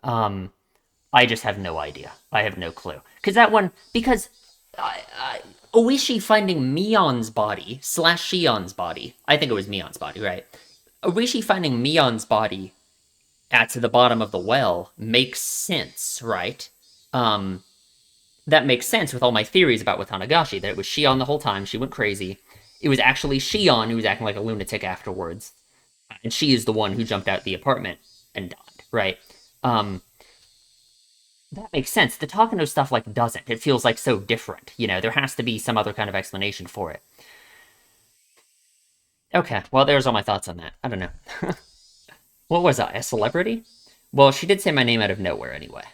I just have no idea. I have no clue. Because Oishi finding Mion's body / Shion's body, I think it was Mion's body, right? Oishi finding Mion's body at the bottom of the well makes sense, right? That makes sense with all my theories about Watanagashi, that it was Shion the whole time, she went crazy. It was actually Shion who was acting like a lunatic afterwards. And she is the one who jumped out the apartment and died, right? That makes sense. The Takano stuff, like, doesn't. It feels, like, so different, you know? There has to be some other kind of explanation for it. Okay, well, there's all my thoughts on that. I don't know. What was I, a celebrity? Well, she did say my name out of nowhere, anyway.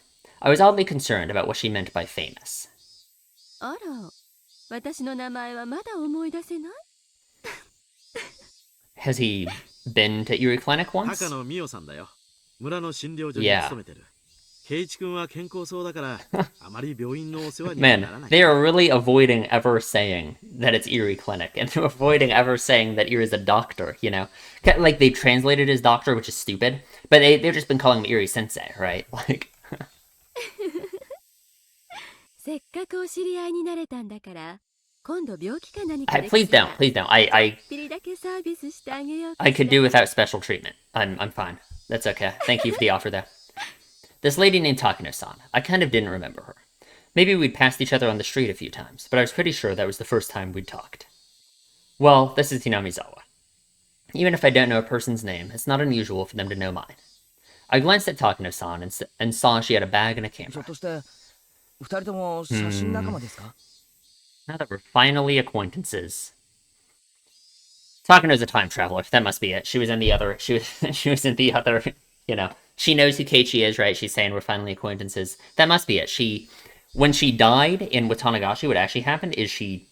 I was oddly concerned about what she meant by famous. あら、私の名前はまだ思い出せない？ Has he been to Eerie Clinic once? 高野美代さんだよ。村の診療所に勤めてる。ケイチ君は健康そうだからあまり病院のお世話には Man, ならない。 they are really avoiding ever saying that it's Erie Clinic, and they're avoiding ever saying that Erie's a doctor, you know? Like, they translated as doctor, which is stupid, but they've just been calling him Erie Sensei, right? Like, せっかくお知り合いになれたんだから、今度病気か何かで please きたら don't, please don't. ちょっぴりだけサービスしてあげようか I し could ら。 do without special treatment. I'm fine. That's okay. Thank you for the offer, though. This lady named Takano-san, I kind of didn't remember her. Maybe we'd passed each other on the street a few times, but I was pretty sure that was the first time we'd talked. Well, this is Hinamizawa. Even if I don't know a person's name, it's not unusual for them to know mine. I glanced at Takano-san and saw she had a bag and a ひょ camera. っとして二人とも写真仲間ですか？ Now that we're finally acquaintances. Takano's a time traveler. That must be it. She was in the other. She was in the other. You know, she knows who Keiichi is, right? She's saying we're finally acquaintances. That must be it. When she died in Watanagashi, what actually happened is she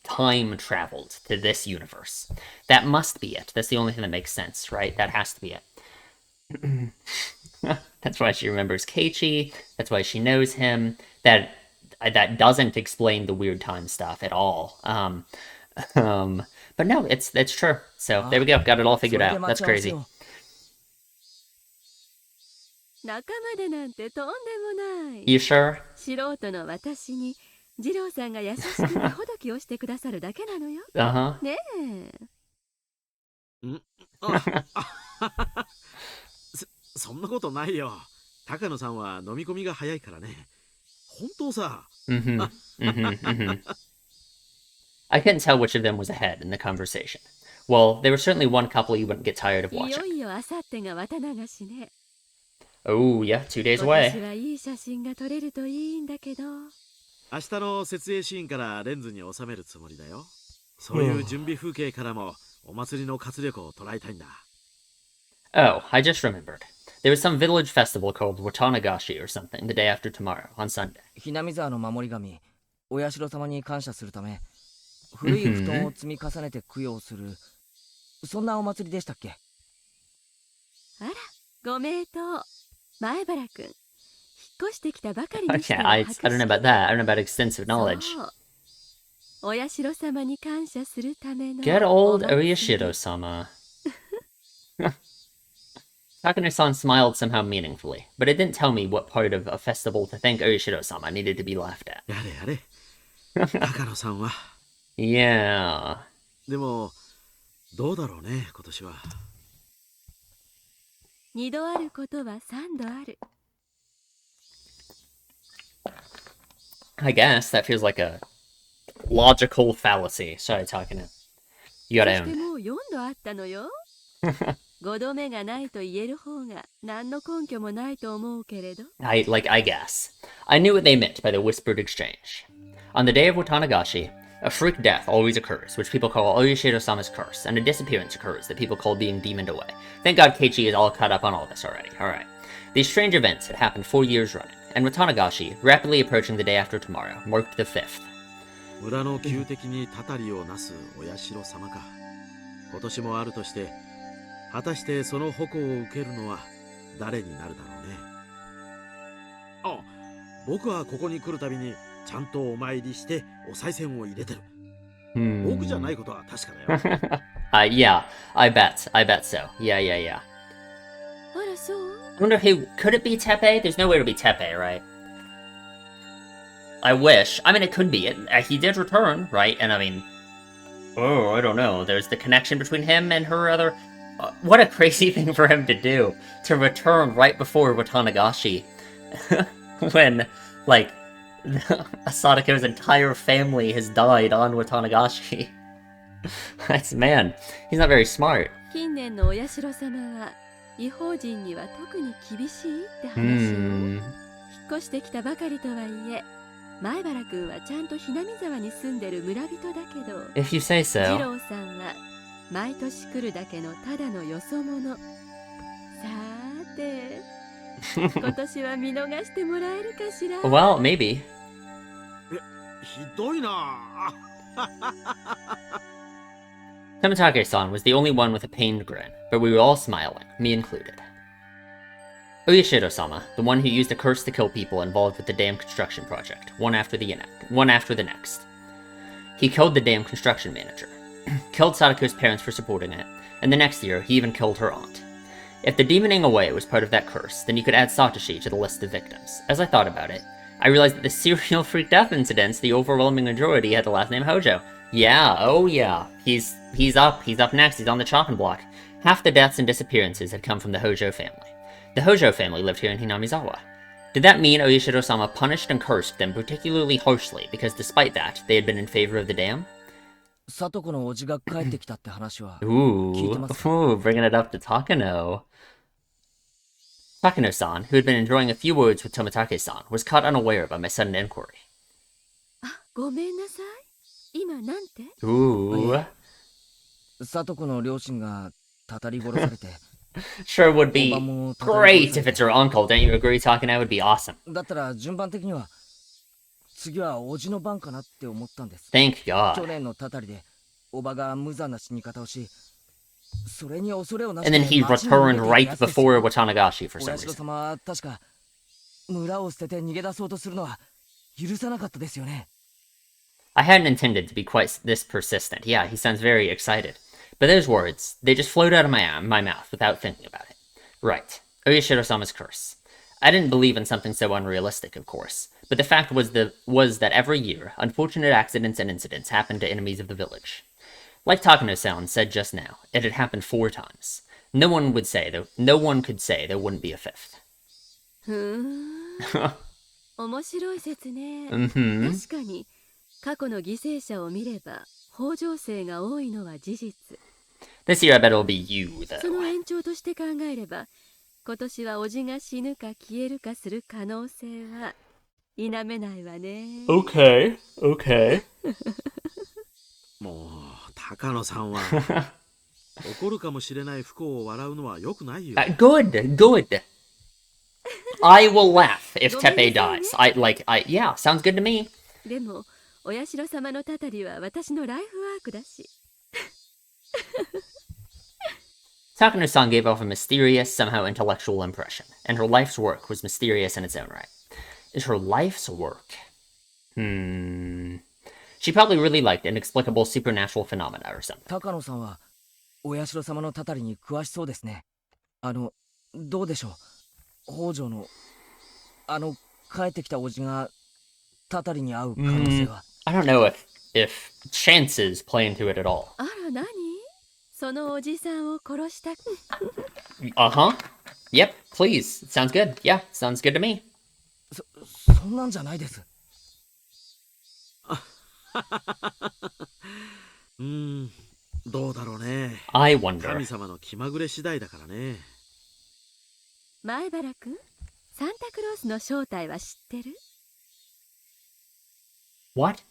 time traveled to this universe. That must be it. That's the only thing that makes sense, right? That has to be it. That's why she remembers Keiichi. That's why she knows him. That doesn't explain the weird time stuff at all. But no, it's true. So there we go. Got it all figured out. That's crazy. 仲間でなんてとんでもない。 You sure? 素人の私に二郎さんが優しく手ほどきをしてくださるだけなのよ。 Uh-huh. ねえ。そんなことないよ。高野さんは飲み込みが早いからね。本当さ。I couldn't tell which of them was ahead in the conversation. Well, they were certainly one couple you wouldn't get tired of いよ watching. いよあさってが綿流しね。 Oh, yeah, 2 days 今年 away. はいい写真が撮れるといいんだけど。明日の設営シーンからレンズに収めるつもりだよ。そういう準備風景からもお祭りの活力を捉えたいんだ。 Oh, I just remembered. There was some village festival called Watanagashi or something the day after tomorrow, on Sunday. ひなみ沢の守り神お社様に感謝するため古い布団を積み重ねて供養するそんなお祭りでしたっけ？あら、ご名答。前原くん。引っ越してきたばかりにして Yeah, は I 博 don't know 識 about that. I don't know about extensive そ knowledge. う。お社様に感謝するための Good old お祭り。 Oyashiro-sama. Takano-san smiled somehow meaningfully, but it didn't tell me what part of a festival to thank Oyashiro-sama needed to be laughed at. やれやれ。高野さんは。Yeah. でも、どうだろうね、今年は。二度あることは三度ある。 I guess that feels like a logical fallacy. Sorry, Takano. You そ gotta して own. もう4度あったのよ。5度目がないと言える方が何の根拠もないと思うけれど。 I guess. I knew what they meant by the whispered exchange. On the day of Watanagashi, a freak death always occurs, which people call Oyashiro-sama's curse, and a disappearance occurs that people call being demoned away. Thank God Keiichi is all caught up on all this already. Alright. These strange events had happened 4 years running, and Watanagashi, rapidly approaching the day after tomorrow, marked the 5th. 村の旧敵にたたりをなすお社様か。今年もあるとして、果たしてその矛を受けるのは誰になるだろうね。あ、僕はここに来るたびにちゃんとお参りしてお賽銭を入れてる。僕じゃないことは確かだよ。Yeah, I bet so. Yeah. あらそう。 I wonder who, could it be Teppei? There's no way to be Teppei, right? I wish. I mean, it could be. He did return, right? And I mean, oh, I don't know. There's the connection between him and her other... what a crazy thing for him to do. To return right before Watanagashi. When, like, Asadeko's entire family has died on Watanagashi. That's, man, he's not very smart. 近年のお社様は違法人には特に厳しいって話よ。引っ越してきたばかりとはいえ、前原くんはちゃんとひなみ沢に住んでる村人だけど、 If you say 二 so. 郎さんは毎年来るだけのただのよそ者。さーて、今年は見逃してもらえるかしら。 Well, maybe. ひどいな。 Tomitake-san was the only one with a pained grin, but we were all smiling, me included. Oyashiro-sama, the one who used a curse to kill people involved with the dam construction project, one after the next. He killed the dam construction manager, killed Sadako's parents for supporting it, and the next year, he even killed her aunt. If the demoning away was part of that curse, then you could add Satoshi to the list of victims. As I thought about it, I realized that the serial freak death incidents, the overwhelming majority had the last name Hojo. Yeah, oh yeah. He's up next, he's on the chopping block. Half the deaths and disappearances had come from the Hojo family. The Hojo family lived here in Hinamizawa. Did that mean Oyashiro-sama punished and cursed them particularly harshly because despite that, they had been in favor of the dam? サトコのおじが帰ってきたって話は Ooh, 聞いてます bringing it up to Takano. Takano-san, who had been enjoying a few words with Tomitake-san, was caught unaware by my sudden inquiry. ごめんなさい。今なんて Ooh. サトコの両親がたたり殺されて Sure would be おばもたたり great 殺 if され it's て her uncle, don't you agree, Takano? Would be awesome. だったら順番的には次はおじの番かなって思ったんです Thank 去 God. 年のたたりでおばが無残な死に方をしそれに恐れをなし And then て he 町に returned 逃げてい right たやつです before Watanagashi for お some 社 reason. 様は確か村を捨てて逃げ出そうとするのは許さなかったですよね I hadn't intended to be quite this persistent. Yeah, he sounds very excited. But those words, they just flowed out of my mouth without thinking about it. Right. Oyashiro-sama's curse. I didn't believe in something so unrealistic, of course. But the fact was that every year, unfortunate accidents and incidents happened to enemies of the village. Like Takano-san said just now, it had happened 4 times. No one could say there wouldn't be a 5th. ふーん面白い説ね。 Mm-hmm. 確かに過去の犠牲者を見れば北条姓が多いのは事実。 This year I bet it'll be you, その though. 延長として考えれば今年はおじが死ぬか消えるかする可能性は否めないわね。 Okay. もう高野さんは起こるかもしれない不幸を笑うのは良くないよ。Good. I will laugh if Teppei dies. Yeah, sounds good to me. でもお社様のたたりは私のライフワークだし。 Takano-san gave off a mysterious, somehow intellectual impression, and her life's work was mysterious in its own right. Is her life's work? She probably really liked inexplicable supernatural phenomena or something. 高野さんはお社様のたたりに詳しそうですねどうでしょう北条の帰ってきたおじがたたりに会う可能性は I don't know if chances play into it at all. あら何そのおじさんを殺した Uh-huh. Yep, please. Sounds good. Yeah, sounds good to me. そんなんじゃないですどうだろうね。 I wonder. 神様の気まぐれ次第だからね。前原くんサンタクロースの正体は知ってる What?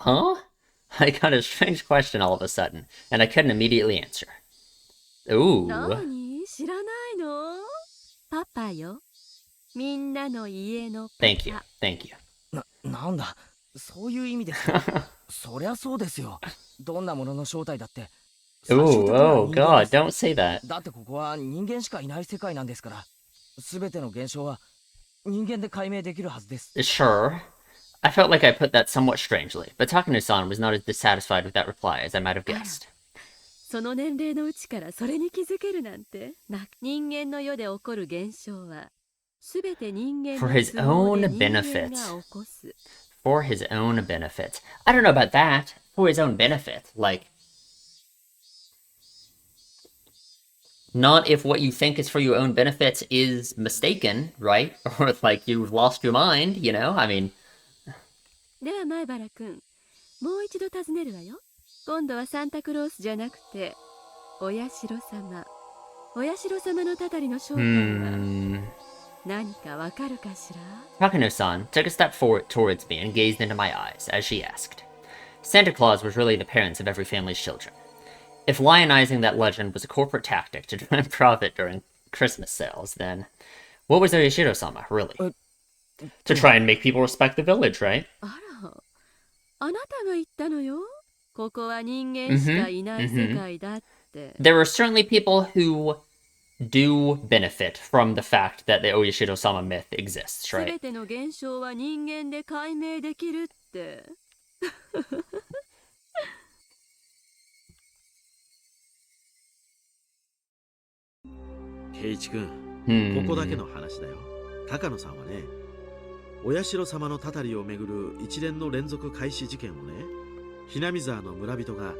Huh? I got a strange question all of a sudden, and I couldn't immediately answer. Ooh. 何知らないのパパよみんなの家のパパ Thank you. なんだそういう意味ですかそりゃそうですよどんなものの正体だって最終的には Oh 人間 god, です don't say that. だってここは人間しかいない世界なんですから全ての現象は人間で解明できるはずです Sure. I felt like I put that somewhat strangely, but Takano-san was not as dissatisfied with that reply as I might have guessed. その年齢のうちからそれに気づけるなんて人間の世で起こる現象は全て人間の For his 都合で own 人間 benefit. が起こす For his own benefit. I don't know about that. For his own benefit. Like, not if what you think is for your own benefit is mistaken, right? Or like you've lost your mind, you know? I mean, では前原くんもう一度尋ねるわよ今度はサンタクロースじゃなくてお社様のたたりの正体は何かわかるかしら Takano-san took a step forward towards me and gazed into my eyes as she asked. Santa Claus was really the parents of every family's children. If lionizing that legend was a corporate tactic to try and profit during Christmas sales, then what was Oyashiro-sama, really? To try and make people respect the village, right? あらあなたが言ったのよここは人間しかいない世界だって There were certainly people who do benefit from the fact that the Oyashiro-sama myth exists, す right? べての現象は人間で解明できるって。圭一君、ここだけ Hmm. の話だよ。高野さんはね、お社様のたたりをめぐる一連の連続開始事件をね、ひなみ沢の村人が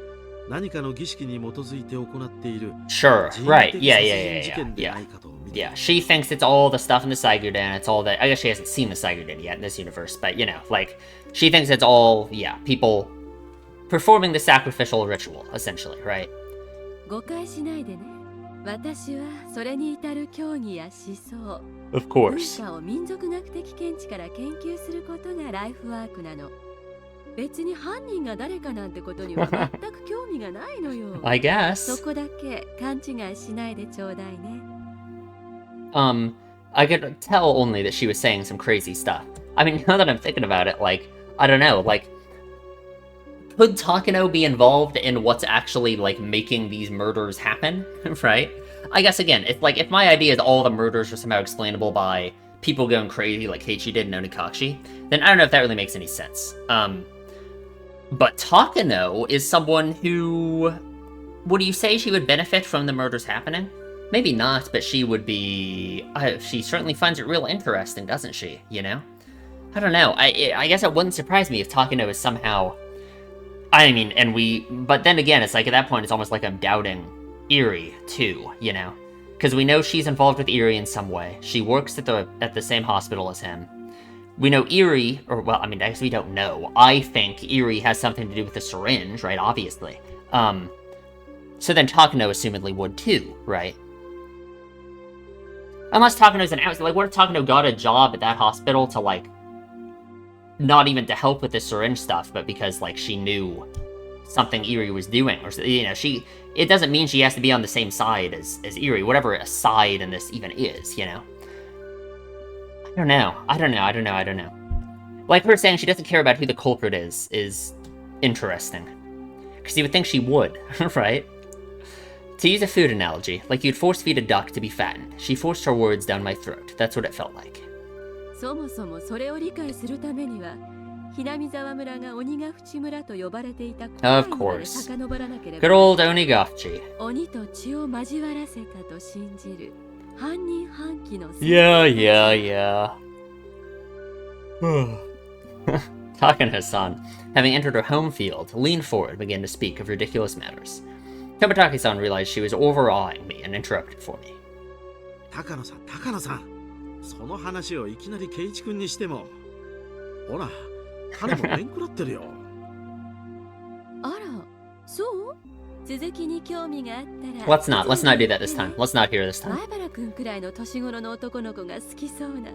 何かの儀式に基づいて行っている Sure, 人 right. 的 Yeah, 殺 yeah, 人事 yeah, 件 yeah, で yeah. ないかと見て Yeah, she thinks it's all the stuff in the Saiguden. It's all that. I guess she hasn't seen the Saiguden yet in this universe, but you know, like, she thinks it's all, yeah, people performing the sacrificial ritual, essentially, right? 誤解しないでね。私はそれに至る教義や思想、 Of 文 course. 化を民族学的見地から研究することがライフワークなの。別に犯人が誰かなんてことには全く興味がないのよ。I そ guess. こだけ勘違いしないでちょうだいね。I could tell only that she was saying some crazy stuff. I mean, now that I'm thinking about it, like, I don't know, like, could Takano be involved in what's actually, like, making these murders happen, right? I guess, again, if, like, if my idea is all the murders are somehow explainable by people going crazy like Heiichi did in Onikashi, then I don't know if that really makes any sense. But Takano is someone who... Would you say she would benefit from the murders happening? Maybe not, but she would be... she certainly finds it real interesting, doesn't she, you know? I don't know, I guess it wouldn't surprise me if Takano is somehow... I mean, but then again, it's like at that point, it's almost like I'm doubting Eri too, you know? Because we know she's involved with Eri in some way. She works at the same hospital as him. We know Eri, or well, I mean, I guess we don't know. I think Eri has something to do with the syringe, right? Obviously. So then Takano assumedly would too, right? Unless Takano's an outsider. Like, what if Takano got a job at that hospital to, like, not even to help with the syringe stuff, but because, like, she knew something Eri was doing, or, you know, it doesn't mean she has to be on the same side as Eri, whatever a side in this even is, you know? I don't know. Like, her saying she doesn't care about who the culprit is interesting. Because you would think she would, right? To use a food analogy, like you'd force-feed a duck to be fattened. She forced her words down my throat. That's what it felt like. そもそもそれを理解するためには、ひなみ沢村が鬼ヶ淵村と呼ばれていた古代 Of にまで course. 遡らなけれ Good ば、 old Onigafchi. 鬼と血を交わらせたと信じる犯人犯気の Yeah. Takano-san, having entered her home field, leaned forward and began to speak of ridiculous matters. Tomitaki-san realized she was overawing me and interrupted for me. 高野さん、その話をいきなり圭一君にしても、ほら、彼も面食らってるよ。あら、そう続きに興味があったら Let's not do that this time. Let's not hear this time. 前原くんくらいの年頃の男の子が好きそうな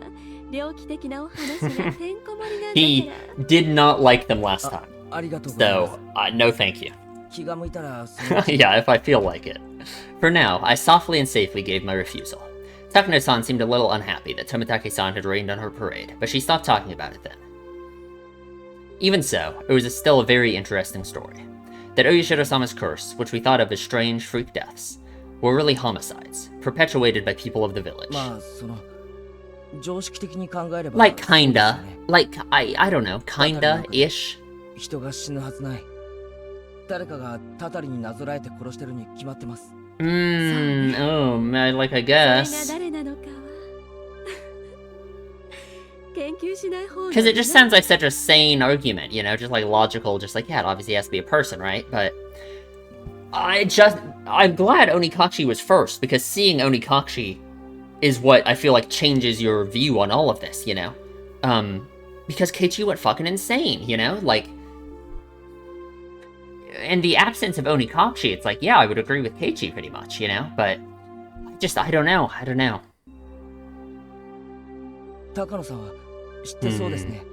猟奇的なお話がてんこ盛りなんだ He から did not like them last time. ありがとうございま So, す no thank you. 気が向いたらその Yeah, if I feel like it. For now, I softly and safely gave my refusal. Takano-san seemed a little unhappy that Tomitaki-san had rained on her parade, but she stopped talking about it then. Even so, it was still a very interesting story. That Oyashiro-sama's curse, which we thought of as strange freak deaths, were really homicides, perpetuated by people of the village. まあその常識的に考えれば Like そうです kinda. よね Like, I don't know, kinda-ish. 人が死ぬはずない誰かがタタリになぞらえて殺してるに決まってます like I それが guess. 誰なのかは研究しない方が Because it just sounds like such a sane argument, you know, just like logical, just like, yeah, it obviously has to be a person, right? But I'm glad Onikashi was first, because seeing Onikashi is what I feel like changes your view on all of this, you know? Because Keiichi went fucking insane, you know? Like, in the absence of Onikashi, it's like, yeah, I would agree with Keiichi pretty much, you know? But, I don't know. 高野さんは知ってそうですね、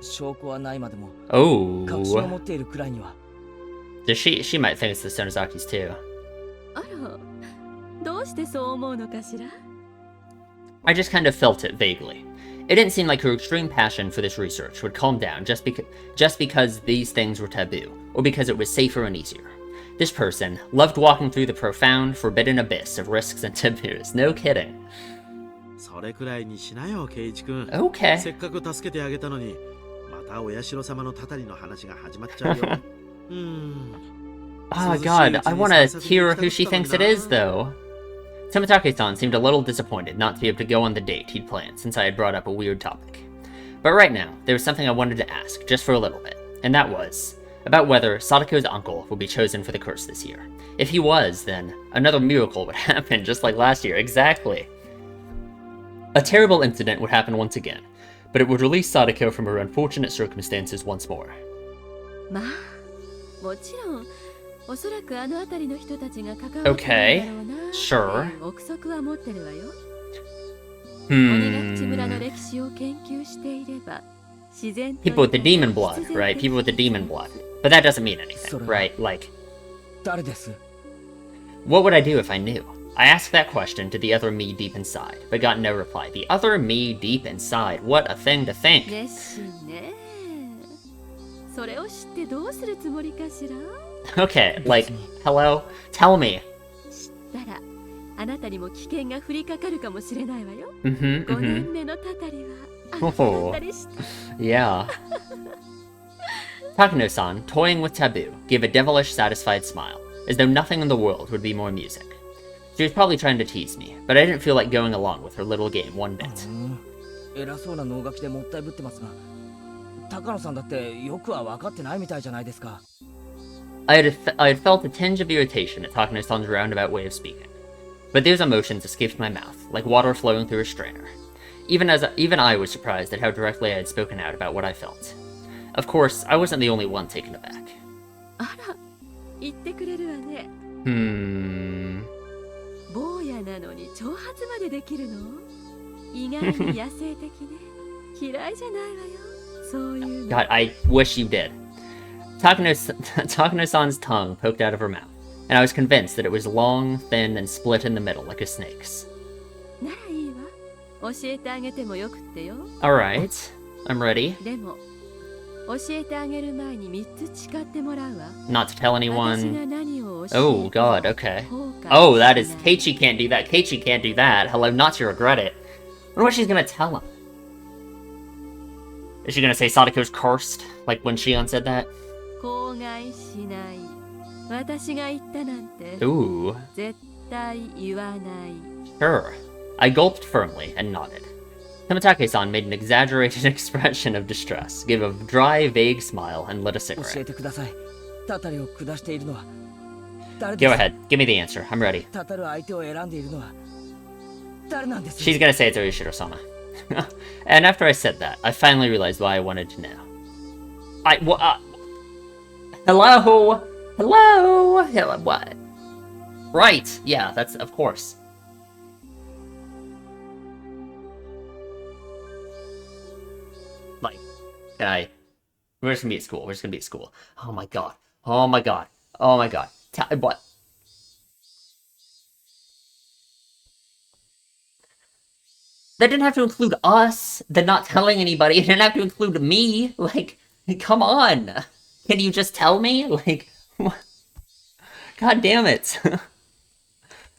証拠はないまでも Oh. 確信を持っているくらいには She might think it's the Sonozaki's too. あらどうしてそう思うのかしら I just kind of felt it vaguely. It didn't seem like her extreme passion for this research would calm down just because these things were taboo, or because it was safer and easier. This person loved walking through the profound, forbidden abyss of risks and taboos. No kidding. それくらいにしなよ、ケイイチ君。せ Okay. っかく助けてあげたのに、またお社様のたたりの話が始まっちゃうよ。Oh god, I want to hear who she thinks it is, though. Tomitake-san seemed a little disappointed not to be able to go on the date he'd planned since I had brought up a weird topic. But right now, there was something I wanted to ask, just for a little bit, and that was about whether Sadako's uncle would be chosen for the curse this year. If he was, then another miracle would happen, just like last year. Exactly. A terrible incident would happen once again, but it would release Sadako from her unfortunate circumstances once more. まあ、もちろん、おそらくあの辺りの人たちが関わっているんだろうな。Sure. 憶測は持ってるわよ。鬼ヶ淵村の Hmm. 歴史を研究していれば、自然と People with the demon blood, right? People with the demon blood. But that doesn't mean anything, right? Like, 誰です what would I do if I knew? I asked that question to the other me deep inside, but got no reply. The other me deep inside. What a thing to think. 熱心ね。それを知ってどうするつもりかしら。 Okay, like, hello? Tell me. 知ったら、あなたにも危険が降りかかるかもしれないわよ。Mm-hmm, 5 mm-hmm. 年目のたたりは、あなただったりして。 Yeah. Takano-san, toying with taboo, gave a devilish, satisfied smile, as though nothing in the world would be more amusing. She was probably trying to tease me, but I didn't feel like going along with her little game one bit. 偉そうな能書きでもったいぶってますが、高野さんだってよくは分かってないみたいじゃないですか。I had felt a tinge of irritation at Takano-san's roundabout way of speaking, but those emotions escaped my mouth, like water flowing through a strainer. Even I was surprised at how directly I had spoken out about what I felt. Of course, I wasn't the only one taken aback. あら、言ってくれるわね。坊やなのに挑発までできるの？意外に野生的ね。嫌いじゃないわよ。そういうの。God, I wish you did. Takano-san's tongue poked out of her mouth, and I was convinced that it was long, thin, and split in the middle like a snake's. ならいいわ。教えてあげてもよくってよ。Alright, I'm ready. でも、教えてあげる前に3つ誓ってもらうわ。 Not to tell 私が anyone. 何を教えて Oh, God, okay. 後悔 Oh, that is... しない Keiichi can't do that. Keiichi can't do that. Hello, not to regret it. I wonder what she's gonna tell him. Is she gonna say Sadako's cursed? Like when Shion said that? 口外しない。私が言ったなんて Ooh, 絶対言わない。 sure. I gulped firmly and nodded. Tomitake-san made an exaggerated expression of distress, gave a dry, vague smile, and lit a 教え cigarette. てください。タタリを下しているのは誰です Go か ahead, give me the answer. I'm ready. タタる相手を選んでいるのは誰なんです She's gonna say it's Oishiro-sama. And after I said that, I finally realized why I wanted to know. Hello? Hello? What? Right, yeah, that's, of course. Like, we're just gonna be at school, we're just gonna be at school. Oh my god. Oh my god. Oh my god. What? That didn't have to include us. Then not telling anybody. It didn't have to include me. Like, come on. Can you just tell me? Like, what? God damn it.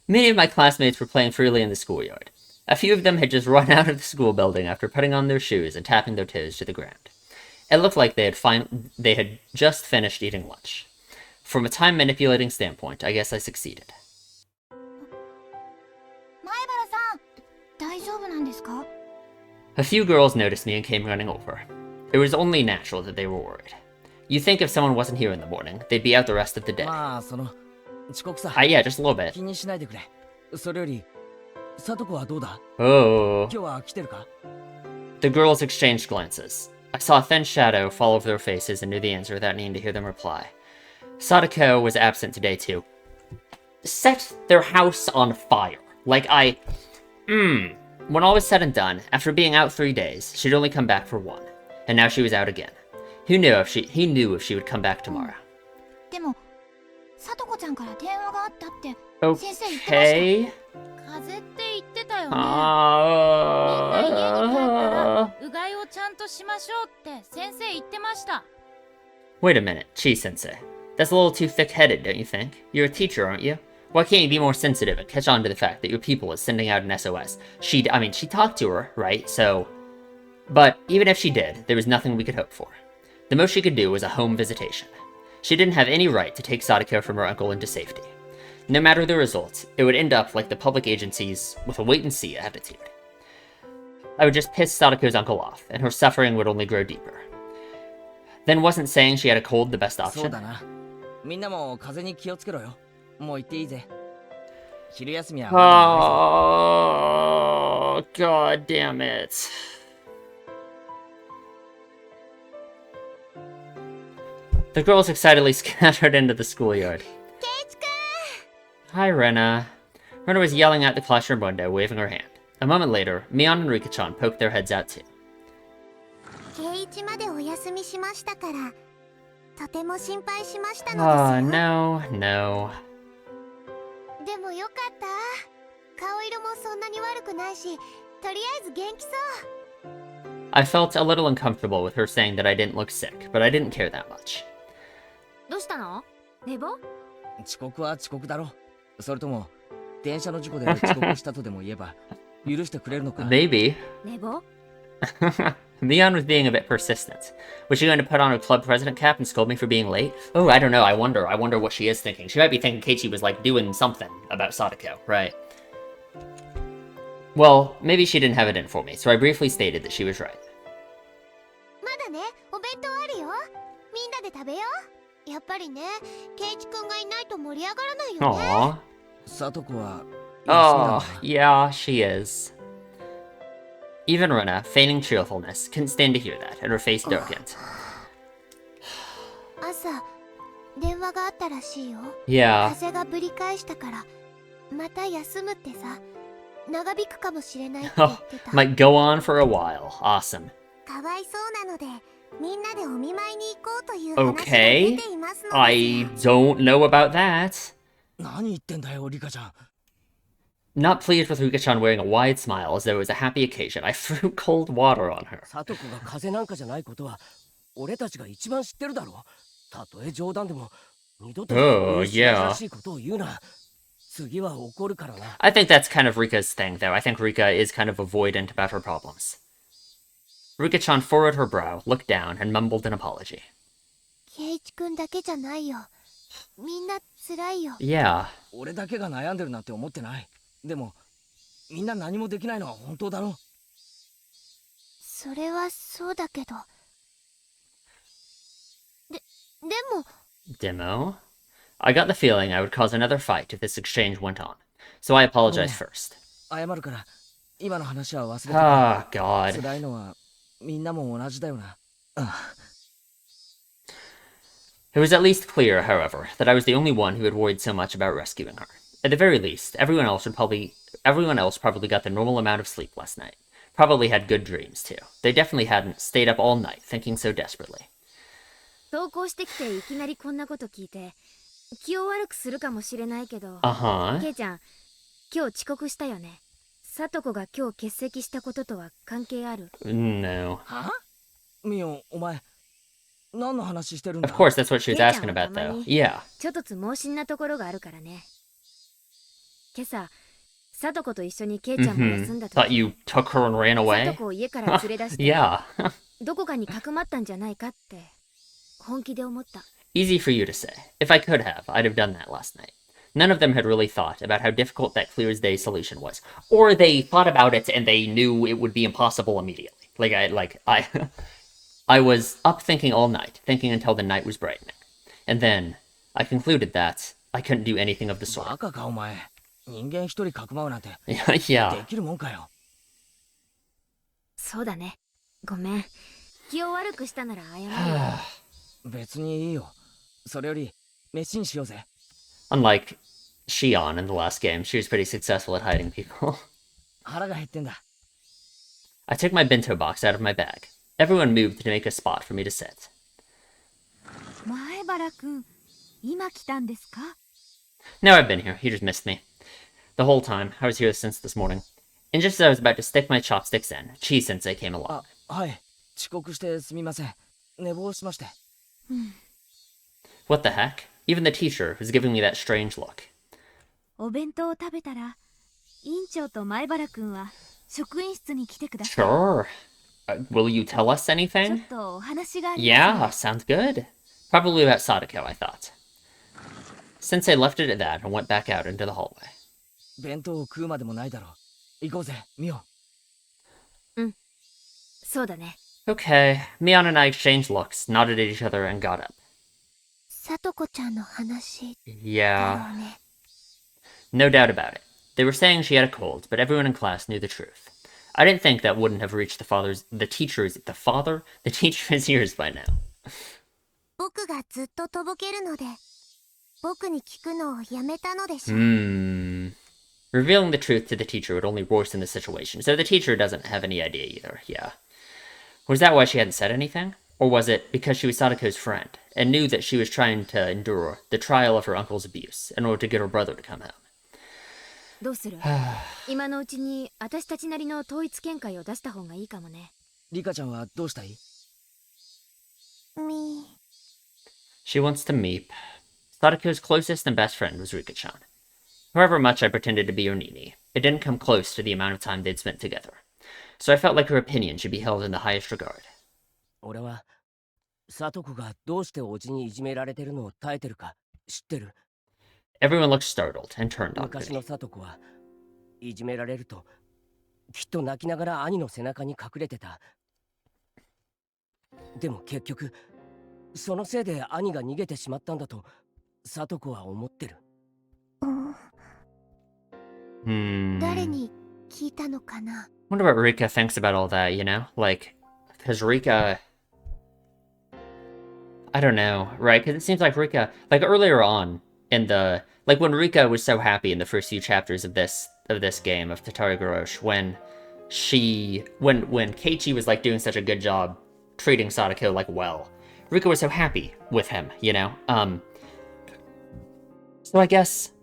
Many of my classmates were playing freely in the schoolyard. A few of them had just run out of the school building after putting on their shoes and tapping their toes to the ground. It looked like they had just finished eating lunch. From a time-manipulating standpoint, I guess I succeeded. 前原さん、大丈夫なんですか？ A few girls noticed me and came running over. It was only natural that they were worried. You'd think if someone wasn't here in the morning, they'd be out the rest of the day. まあその遅刻さ Yeah, just a little bit. 気にしないでくれ。それよりサトコはどうだ Oh. 今日は来てるか The girls exchanged glances. I saw a thin shadow fall over their faces and knew the answer without needing to hear them reply. Sadako was absent today too. Set their house on fire. Like When all was said and done, after being out 3 days, she'd only come back for 1. And now she was out again. He knew if she would come back tomorrow. でも、サトコちゃんから電話があったって先生言ってました。 Okay. 風邪って言ってたよね。みんな家に帰ったらうがいをちゃんとしましょうって先生言ってました。 Wait a minute, Chi-sensei. That's a little too thick-headed, don't you think? You're a teacher, aren't you? Why can't you be more sensitive and catch on to the fact that your pupil is sending out an SOS? She talked to her, right? So... But even if she did, there was nothing we could hope for. The most she could do was a home visitation. She didn't have any right to take Sadako from her uncle into safety. No matter the result, it would end up like the public agencies with a wait-and-see attitude. I would just piss Sadako's uncle off, and her suffering would only grow deeper. Then wasn't saying she had a cold the best そう option? だな。みんなも風邪に気をつけろよ。もう行っていいぜ。昼休みはまだ長いぞ。 Oh, god damn it. The girls excitedly scattered into the schoolyard. Hi, Rena. Rena was yelling out the classroom window, waving her hand. A moment later, Mion and Rika-chan poked their heads out too. 圭一までお休みしましたから、とても心配しましたの Oh, ですよ。 no, no. でもよかった。顔色もそんなに悪くないし、とりあえず元気そう。 I felt a little uncomfortable with her saying that I didn't look sick, but I didn't care that much. どうしたの？寝坊？遅刻は遅刻だろ。それとも電車の事故で遅刻したとでも言えば許してくれるのか。 Maybe. 寝坊？ Mion was being a bit persistent. Was she going to put on her club president cap and scold me for being late? Oh, I don't know. I wonder what she is thinking. She might be thinking Keiichi was, like, doing something about Sadako, right? Well, maybe she didn't have it in for me, so I briefly stated that she was right. まだね、お弁当あるよ。みんなで食べよう。やっぱりね、圭一くんがいないと盛り上がらないよね。 Aww. さとこは Oh, yeah, she is. Even Rena, feigning cheerfulness, couldn't stand to hear that, and her face darkened. 朝、電話があったらしいよ。 Yeah. 風がぶり返したから、また休むってさ、長引くかもしれないって言 Oh, ってた。 might go on for a while. Awesome. かわいそうなので、みんなでお見舞いに行こうという話が Okay. 出ていますのです。 I don't know about that. 何言ってんだよリカちゃん。 Not pleased with Rika-chan wearing a wide smile as though it was a happy occasion, I threw cold water on her. さとこが風邪なんかじゃないことは俺たちが一番知ってるだろ。たとえ冗談でも二度と Oh, 珍 yeah. しいことを言うな。次は怒るからな。 I think that's kind of Rika's thing, though. I think Rika is kind of avoidant about her problems. Rika-chan furrowed her brow, looked down, and mumbled an apology. 圭一くんだけじゃないよ。みんな辛いよ。 Yeah. 俺だけが悩んでるなんて思ってない。でもみんな何もできないのは本当だろ。それはそうだけど。でも。 Demo? I got the feeling I would cause another fight if this exchange went on, so I apologized first. 謝るから今の話は忘れてくれ。 Ah, God. 辛いのはみんなも同じだよな。It was at least clear, however, that I was the only one who had worried so much about rescuing her. At the very least, everyone else probably got the normal amount of sleep last night. Probably had good dreams, too. They definitely hadn't stayed up all night, thinking so desperately. 投稿してきていきなりこんなこと聞いて、気を悪くするかもしれないけど。Uh-huh. ケイちゃん、今日遅刻したよね。さとこが今日欠席したこととは関係ある？ No. は？ミオお前何の話してるんだ？ Of course, that's what she was asking about, though. Yeah. ちょっとつ盲信なところがあるからね。今朝、さとこと一緒にケイちゃんも休んだ Thought 時、 you took her and ran さ away? とこを家から連れ出して、 Yeah. どこかにかくまったんじゃないかって本気で思った。 Easy for you to say. If I could have, I'd have done that last night. None of them had really thought about how difficult that clear as day solution was. Or they thought about it and they knew it would be impossible immediately. I was up thinking all night, thinking until the night was brightening. And then I concluded that I couldn't do anything of the バ sort. カかお前。人間一人かくまうなんて Yeah. できるもんかよ。そうだね。ごめん。気を悪くしたなら謝るよ。別にいいよ。それより飯にしようぜ。 Unlike Shion in the last game, she was pretty successful at hiding people. 腹が減ってんだ。 I took my bento box out of my bag. Everyone moved to make a spot for me to sit. 前原くん、今来たんですか？ Now I've been here, you just missed me. The whole time, I was here since this morning. And just as I was about to stick my chopsticks in, Chi-sensei came along. あ、はい。遅刻してすみません。寝坊しまして。 What the heck? Even the teacher was giving me that strange look. お弁当を食べたら院長と前原くんは職員室に来てください。 Sure. Will you tell us ちょっ anything? とお話がありますね。 Yeah, sounds good. Probably about Sadako, I thought. Sensei left it at that and went back out into the hallway. 弁当を食うまでもないだろう。行こうぜ、ミオ。そうだね。 Okay, Mion and I exchanged looks, nodded at each other, and got up. さとこちゃんの話だろ Yeah, うね。 no doubt about it. They were saying she had a cold, but everyone in class knew the truth. I didn't think that wouldn't have reached the teacher's ears by now. 僕がずっととぼけるので、僕に聞くのをやめたのでしょ。 Revealing the truth to the teacher would only worsen the situation, so the teacher doesn't have any idea either, yeah. Was that why she hadn't said anything? Or was it because she was Sadako's friend, and knew that she was trying to endure the trial of her uncle's abuse in order to get her brother to come home? どうする今のうちに私たちなりの統一見解を出した方がいいかもね。リカちゃんはどうしたい？ She wants to meep. Sadako's closest and best friend was Rika-chan. However much I pretended to be her Nini, it didn't come close to the amount of time they'd spent together. So I felt like her opinion should be held in the highest regard. 俺はサトコがどうしておじにいじめられてるのを耐えてるか知ってる。 Everyone looked startled and turned on 昔 me. のサトコはいじめられるときっと泣きながら兄の背中に隠れてた。でも結局そのせいで兄が逃げてしまったんだとサトコは思ってる。誰に聞いたのかな。 Wonder what Rika thinks about all that, you know? Like, because Rika... I don't know, right? Because it seems like Rika... Like, earlier on in the... Like, when Rika was so happy in the first few chapters of this game, of Tatarigoroshi, when she... When Keiichi was, like, doing such a good job treating Sadako, like, well, Rika was so happy with him, you know? So I guess...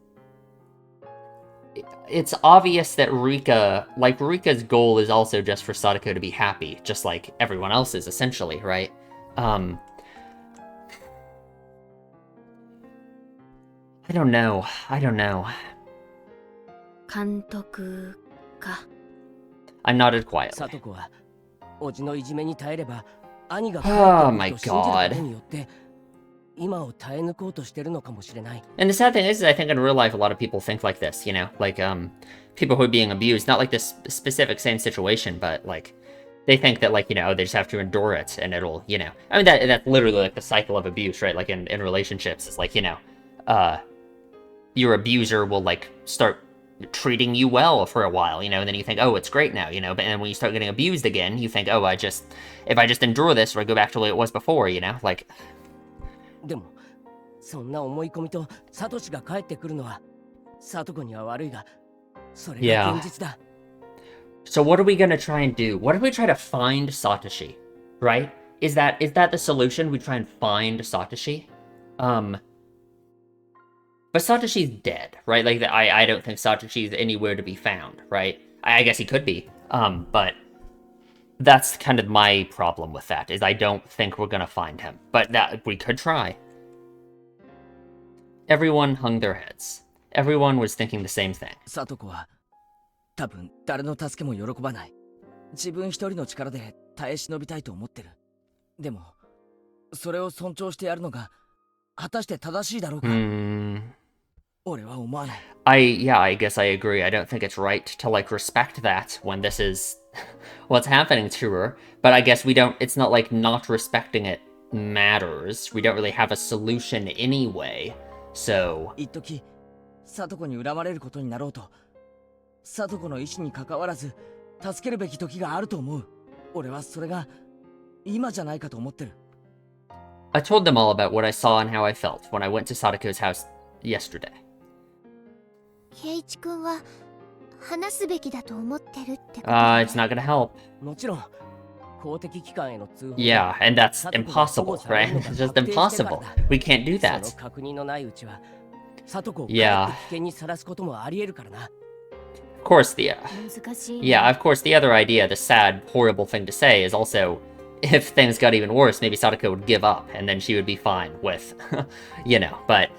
It's obvious that Rika's goal is also just for Sadako to be happy, just like everyone else's, essentially, right? I don't know. 監督か。 I nodded quietly. サトコはおじのいじめに耐えれば兄が帰 Oh って my くると信じるこ god. とによって今を耐え抜こうとしてるのかもしれない。 And the sad thing is, I think in real life, a lot of people think like this, you know? Like, people who are being abused, not like this specific same situation, but, like, they think that, like, you know, they just have to endure it, and it'll, you know... I mean, that's literally, like, the cycle of abuse, right? Like, in relationships, it's like, you know, your abuser will, like, start treating you well for a while, you know, and then you think, oh, it's great now, you know? But then when you start getting abused again, you think, oh, if I just endure this, or I go back to the way it was before, you know? Like... でもそんな思い込みとサトシが帰ってくるのはサトコには悪いがそれが現実だ。So what are we gonna try and do? What if we try to find Satoshi? Right? Is that the solution? We try and find Satoshi? But Satoshi's dead, right? Like, I don't think Satoshi's anywhere to be found, right? I guess he could be. But that's kind of my problem with that, is I don't think we're gonna find him. But that we could try. Everyone hung their heads. Everyone was thinking the same thing. サトコは多分誰の助けも喜ばない。自分一人の力で耐え忍びたいと思ってる。でもそれを尊重してやるのが果たして正しいだろうか。俺は思わない。I guess I agree. I don't think it's right to, like, respect that when this is what's happening to her. But I guess it's not like not respecting it matters. We don't really have a solution anyway. So... 一時サトコに恨まれることになろうと、サトコの意志に関わらず助けるべき時があると思う。俺はそれが今じゃないかと思ってる。I told them all about what I saw and how I felt when I went to Sadako's house yesterday. ケイイチ君は話すべきだと思ってるってこと。It's not gonna help. もちろん公的機関への通報。Yeah, and that's impossible, right? It's just impossible. We can't do そ that. の確認のないうちはサトコを危 Yeah. 険にさらすこともあり得るからな。Of course, 難しい。yeah, of course, the other idea, the sad, horrible thing to say is also, if things got even worse, maybe Sadako would give up, and then she would be fine with, but...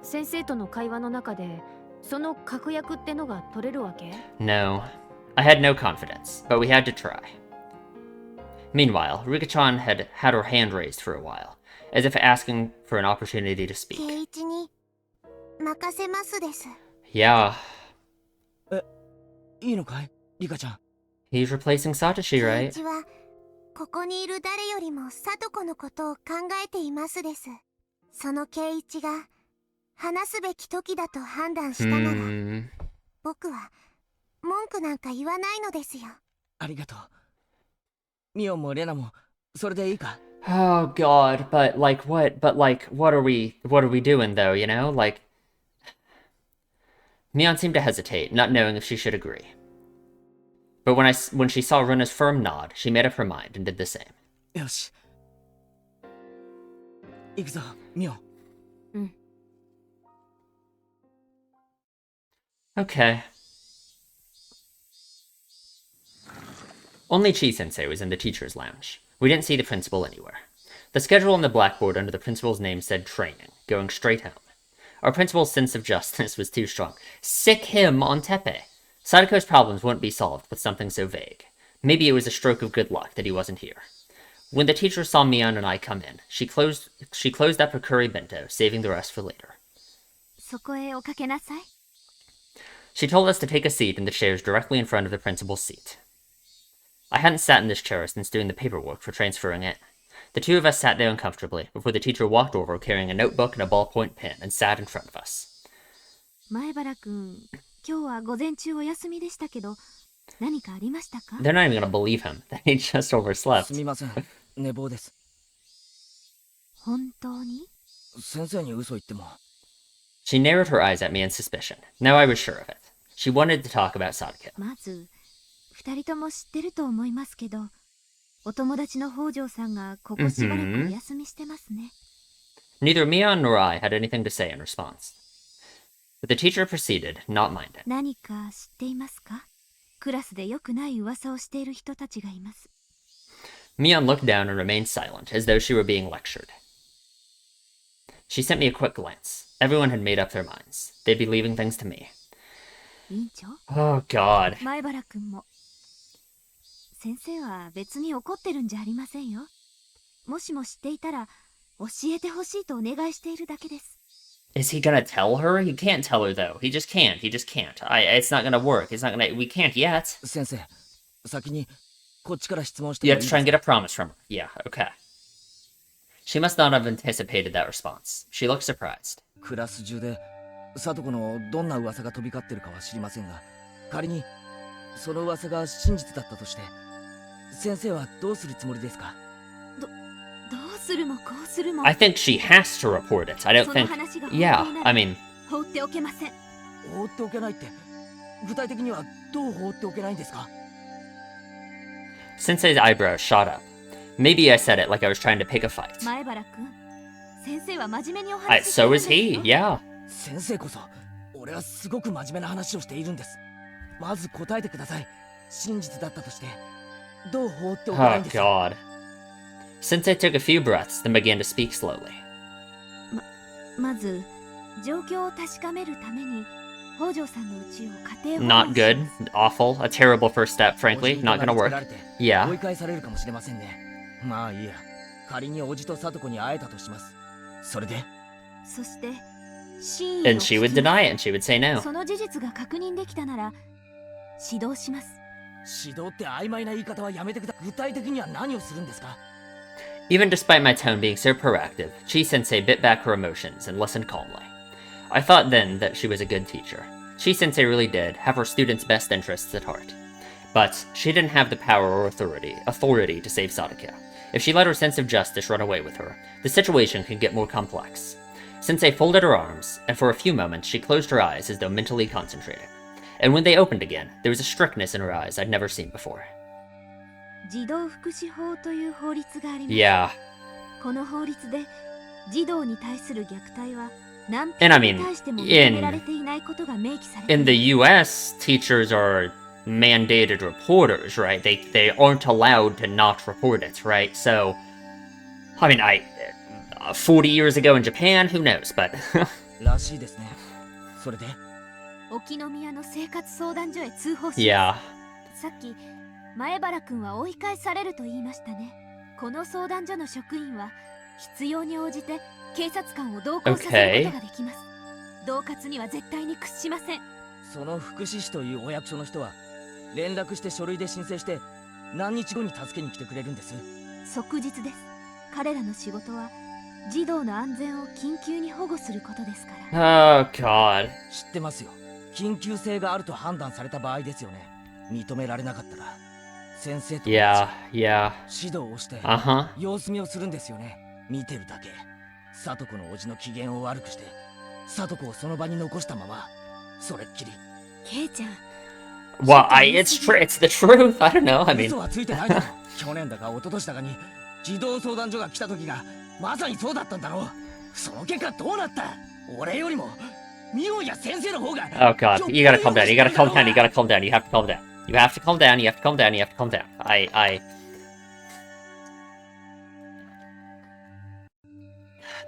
先生との会話の中でその確約ってのが取れるわけ？ No. I had no confidence, but we had to try. Meanwhile, Rika-chan had had her hand raised for a while, as if asking for an opportunity to speak. 圭一に任せますです。 Yeah, いいのかいリカちゃん。 he's replacing Satoshi, 圭 right? 一はここにいる誰よりも聡子のことを考えていますです。その圭一が話すべき時だと判断したなら、僕は文句なんか言わないのですよ。ありがとう。ミオもレナもそれでいいか？ Oh god, but what are we doing though, you know? Like, Mion seemed to hesitate, not knowing if she should agree. But when she saw Runa's firm nod, she made up her mind and did the same. よし。行くぞ、ミオ。Okay. Only Chi-sensei was in the teacher's lounge. We didn't see the principal anywhere. The schedule on the blackboard under the principal's name said training, going straight home. Our principal's sense of justice was too strong. Sick him on Tepe. Sadako's problems wouldn't be solved with something so vague. Maybe it was a stroke of good luck that he wasn't here. When the teacher saw Mion and I come in, she closed up her curry bento, saving the rest for later. そこへおかけなさい。 She told us to take a seat in the chairs directly in front of the principal's seat. I hadn't sat in this chair since doing the paperwork for transferring in. The two of us sat down comfortably before the teacher walked over carrying a notebook and a ballpoint pen and sat in front of us. 前原くん、今日は午前中お休みでしたけど、何かありましたか？ They're not even gonna believe him that he just overslept. すみません、寝坊です。本当に？先生に嘘言っても。 She narrowed her eyes at me in suspicion. Now I was sure of it. She wanted to talk about Sadako. まず、二人とも知ってると思いますけど、お友達の北条さんがここしばらくお休みしてますね。Neither Mion nor I had anything to say in response. But the teacher proceeded, not minding. 何か知っていますか？クラスで良くない噂をしている人たちがいます。 Mion looked down and remained silent, as though she were being lectured. She sent me a quick glance. Everyone had made up their minds. They'd be leaving things to me. 委員長、 Oh, God. 前原くんも。先生は別に怒ってるんじゃありませんよ。もしも知っていたら、教えてほしいとお願いしているだけです。 Is he gonna tell her? He can't tell her, though. He just can't. It's not gonna work. We can't yet. 先生、先にこっちから質問して You もい have い to try and です get a promise from her. Yeah, okay. She must not have anticipated that response. She looked surprised. クラス中で聡子のどんな噂が飛び交ってるかは知りませんが、仮にその噂が真実だったとして、先生はどうするつもりですか？どうするもこうするも。 I think she has to report it. I don't その think... 話が本当 Yeah, な I ら mean... 放っておけません。放っておけないって、具体的にはどう放っておけないんですか？ Sensei's eyebrows shot up. Maybe I said it like I was trying to pick a fight. 前原くん、先生は真面目にお話しして So るん is です he, よ。 yeah. 先生こそ、俺はすごく真面目な話をしているんです。まず答えてください。真実だったとして、どう放っておけない Oh, んですか？ God. Sensei took a few breaths, then began to speak slowly. まず状況を確かめるために北条さんの家を家庭 Not good. Awful. A terrible first step, frankly. Not gonna work. 追い Yeah. 返されるかもしれませんね。まあいいや。仮におじと聡子に会えたとします。それで、そして真意を And she would deny it, and she would say no. その事実が確認できたなら指導します。指導って曖昧な言い方はやめてください。具体的には何をするんですか？ Even despite my tone being so proactive, Chi-sensei bit back her emotions and listened calmly. I thought then that she was a good teacher. Chi-sensei really did have her students' best interests at heart. But she didn't have the power or authority to save Sadako. If she let her sense of justice run away with her, the situation could get more complex. Sensei folded her arms, and for a few moments she closed her eyes as though mentally concentrating. And when they opened again, there was a strictness in her eyes I'd never seen before. 児童福祉法という法律があります。 Yeah. この法律で児童に対する虐待は何 And I 人 mean, に対しても認められていないことが明記されてい In ます。 the US, teachers are mandated reporters, right? They aren't allowed to not report it, right? So, I mean, 40 years ago in Japan, who knows, but らしいですね。それで沖宮の生活相談所へ通報します。 yeah. さっき前原くんは追い返されると言いましたね。この相談所の職員は必要に応じて警察官を同行させることができます。恫喝には絶対に屈しません。その福祉士というお役所の人は連絡して書類で申請して何日後に助けに来てくれるんです。即日です。彼らの仕事は児童の安全を緊急に保護することですから。 Oh god. 知ってますよ。緊急性があると判断された場合ですよね。認められなかったら先生と Yeah, yeah. 指導をして Uh-huh. 様子見をするんですよね。見てるだけ。聡子の叔父の機嫌を悪くして聡子をその場に残したままそれっきり。ケイちゃん、 Well, it's the truth. I don't know. I mean, 嘘はついてないだろ。去年だか一昨年だかに児童相談所が来た時がまさにそうだったんだろう。その結果どうなった？俺よりもミオや先生の方が。 oh god, you gotta calm down. You gotta calm down. You gotta calm down. You have to calm down. You have to calm down. You have to calm down. You have to calm down.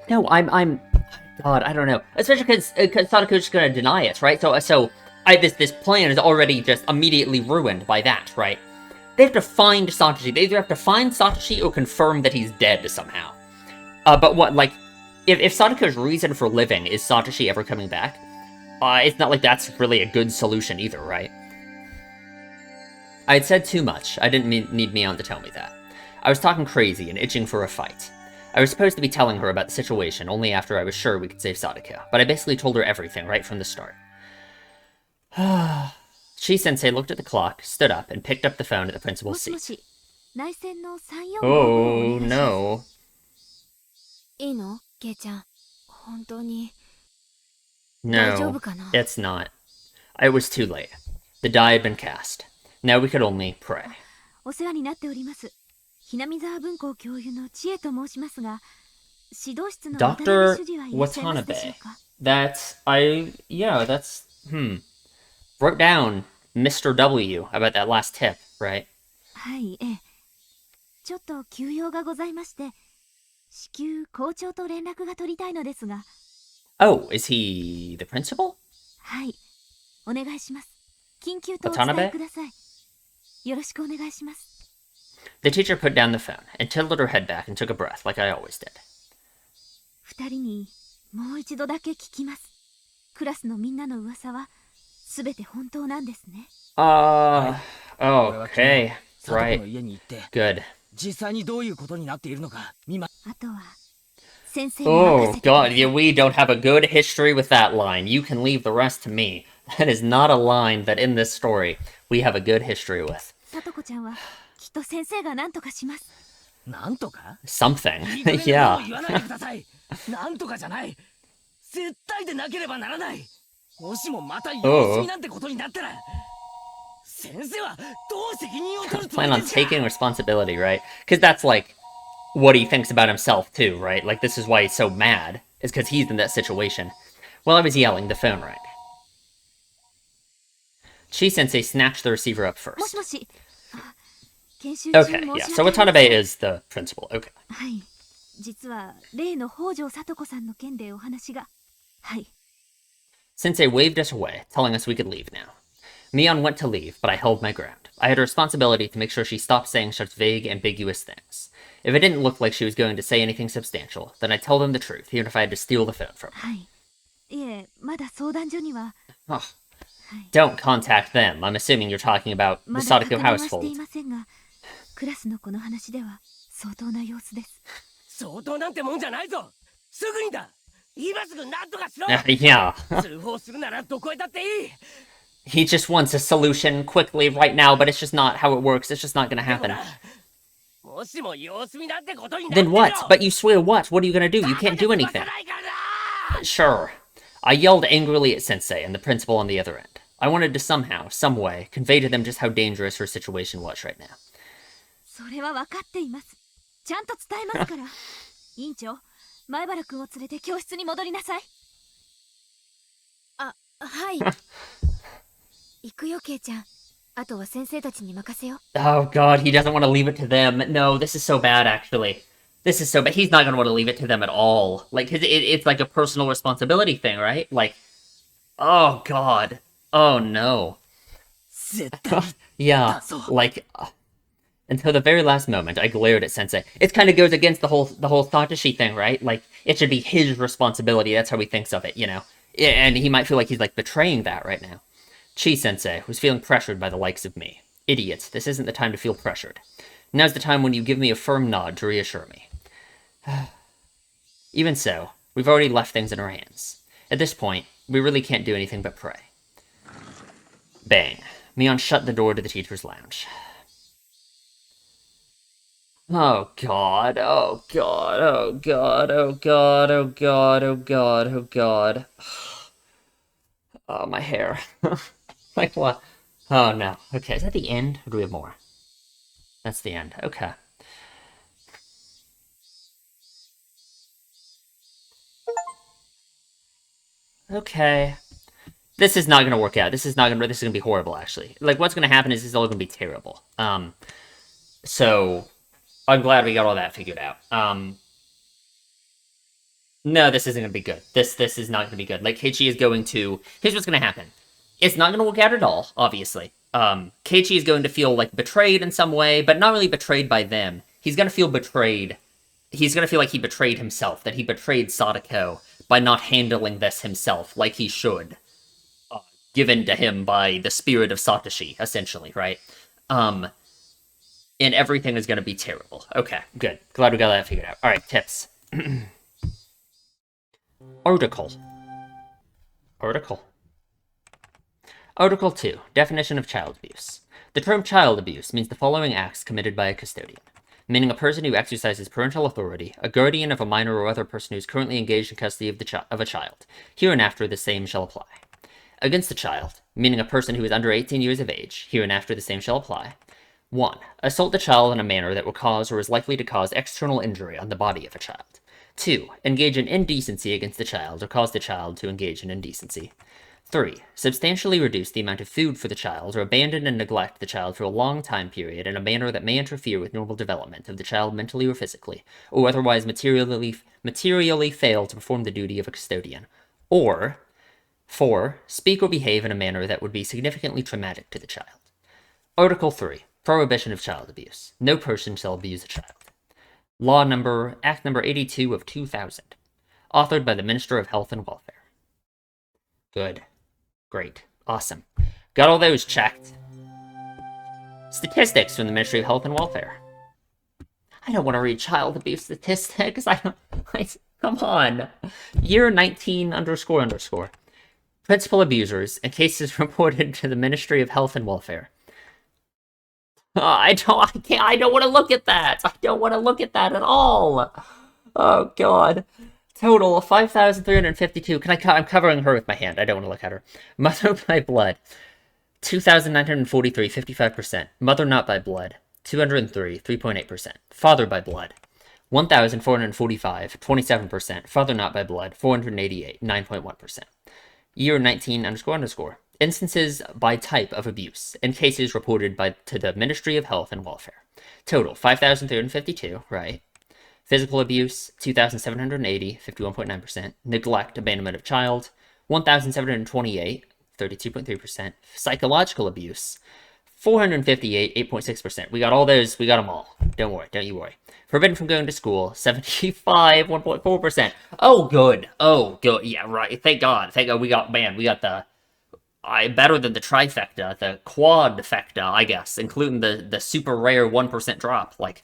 No, I'm. God, I don't know. Especially because Sadako's just gonna deny it, right? So this plan is already just immediately ruined by that, right? They have to find Satoshi. They either have to find Satoshi or confirm that he's dead somehow. But what, like, if Sadako's reason for living is Satoshi ever coming back, it's not like that's really a good solution either, right? I had said too much. I didn't need Mion to tell me that. I was talking crazy and itching for a fight. I was supposed to be telling her about the situation only after I was sure we could save Sadako, but I basically told her everything right from the start. Chi-sensei looked at the clock, stood up, and picked up the phone at the principal's もしも seat. し、内線の3455 Oh, no. いいの？ケイちゃん、本当に No, 大丈夫かな？ it's not. It was too late. The die had been cast. Now we could only pray. お世話になっております。ひなみ沢文庫教諭の知恵と申しますが、指導室の渡辺 Dr. 主事はいらっしゃいますでしょ Watanabe. うか？ Wrote down Mr. W about that last tip, right? はい、ええ。ちょっと急用がございまして、至急校長と連絡が取りたいのですが。 Oh, is he the principal? はい、お願いします。緊急とお伝えください。よろしくお願いします。 The teacher put down the phone and tilted her head back and took a breath like I always did. 二人にもう一度だけ聞きます。クラスのみんなの噂はすべて本当なんですね。Okay, 聡子の right. 家に行って Good. 実際にどういうことになっているのか見ま。あとは先生に任 Oh せてくださ god, い。 yeah, we don't have a good history with that line. You can leave the rest to me. That is not a line that in this story we have a good history with. さとこちゃんはきっと先生が何とかします。なんとか Something. いい加減なこと Yeah. を言わないでください。なんとかじゃない。絶対でなければならない。もしもまた様子見なんてことになったら先生はどう責任を取るつもり Plan で on すか？ taking responsibility, right? Because that's like what he thinks about himself too, right? Like this is why he's so mad, is because he's in that situation. While I was yelling, the phone rang. Chi-sensei snatched the receiver up もし first. もし。あ、研修中申し Okay, 訳 yeah. あり So ません。 Watanabe is the principal. Okay. はい。実は例の北条さと子さんの件でお話が。はい。 Sensei waved us away, telling us we could leave now. Mion went to leave, but I held my ground. I had a responsibility to make sure she stopped saying such vague, ambiguous things. If it didn't look like she was going to say anything substantial, then I'd tell them the truth, even if I had to steal the phone from her. はい。いえ、まだ相談所には。 Oh, はい。 don't contact them. I'm assuming you're talking about ま the だ Sadako 確認はして household. いませんが、クラスのこの話では相当な様子です。相当なんてもんじゃないぞ。すぐにだ。今すぐ何とかしろ。 Yeah. 通報するならどこへだっていい。 He just wants a solution quickly right now, but it's just not how it works. It's just not gonna でも happen. なもしも様子見なんてことになって Then よ what? But you swear what? What are you gonna do? You can't do た anything. だで済まさないからな。 Sure. I yelled angrily at Sensei and the principal on the other end. I wanted to somehow, some way, convey to them just how dangerous her situation was right now. それは分かっています。ちゃんと伝えますから。委員長、前原くんを連れて教室に戻りなさい。あ、はい。行くよ、ケイちゃん。あとは先生たちに任せよう。 Oh god, he doesn't want to leave it to them. No, this is so bad, actually. This is so bad. He's not going to want to leave it to them at all. Like, it's like a personal responsibility thing, right? Like, oh god. Oh no. 絶対 Yeah, like, until the very last moment, I glared at Sensei. It kind of goes against the whole Satoshi thing, right? Like, it should be his responsibility. That's how he thinks of it, you know? And he might feel like he's, like, betraying that right now. Chi-sensei was feeling pressured by the likes of me. Idiots, this isn't the time to feel pressured. Now's the time when you give me a firm nod to reassure me. Even so, we've already left things in our hands. At this point, we really can't do anything but pray. Bang. Mion shut the door to the teacher's lounge. Oh god, oh god, oh god, oh god, oh god, oh god, oh god. Oh, my hair. Like what? Oh no. Okay, is that the end? Or do we have more? That's the end. Okay. Okay. This is not gonna work out. This is gonna be horrible, actually. Like, what's gonna happen is this is all gonna be terrible. So I'm glad we got all that figured out. No, this isn't gonna be good. This is not gonna be good. Like, Keiichi is going to... Here's what's gonna happen. It's not gonna work out at all, obviously. Keiichi is going to feel, like, betrayed in some way, but not really betrayed by them. He's gonna feel betrayed. He's gonna feel like he betrayed himself, that he betrayed Sadako by not handling this himself like he should. Given to him by the spirit of Satoshi, essentially, right? And everything is gonna be terrible. Okay, good. Glad we got that figured out. Alright, tips. Article. Article 2. Definition of child abuse. The term child abuse means the following acts committed by a custodian, meaning a person who exercises parental authority, a guardian of a minor or other person who is currently engaged in custody of a child. Hereinafter, the same shall apply. Against a child, meaning a person who is under 18 years of age. Hereinafter, the same shall apply. 1. Assault the child in a manner that will cause or is likely to cause external injury on the body of a child. 2. Engage in indecency against the child or cause the child to engage in indecency. 3. Substantially reduce the amount of food for the child or abandon and neglect the child for a long time period in a manner that may interfere with normal development of the child mentally or physically, or otherwise materially fail to perform the duty of a custodian. Or 4. Speak or behave in a manner that would be significantly traumatic to the child. Article 3. Prohibition of child abuse. No person shall abuse a child. Act number 82 of 2000. Authored by the Minister of Health and Welfare. Good. Great. Awesome. Got all those checked. Statistics from the Ministry of Health and Welfare. I don't want to read child abuse statistics. Come on. Year 19 __. Principal abusers and cases reported to the Ministry of Health and Welfare. I don't want to look at that. I don't want to look at that at all. Oh god. Total of 5,352. I'm covering her with my hand. I don't want to look at her. Mother by blood. 2,943, 55%. Mother not by blood. 203, 3.8%. Father by blood. 1,445, 27%. Father not by blood. 488, 9.1%. Year 19 __. Instances by type of abuse and cases reported to the Ministry of Health and Welfare. Total 5,352, right? Physical abuse 2,780, 51.9%. Neglect, abandonment of child 1,728, 32.3%. Psychological abuse 458, 8.6%. We got all those. We got them all. Don't worry. Don't you worry. Forbidden from going to school 75, 1.4%. Oh, good. Oh, good. Yeah, right. Thank God. Thank God. We got the better than the trifecta, the quadfecta, I guess, including the super rare 1% drop. Like,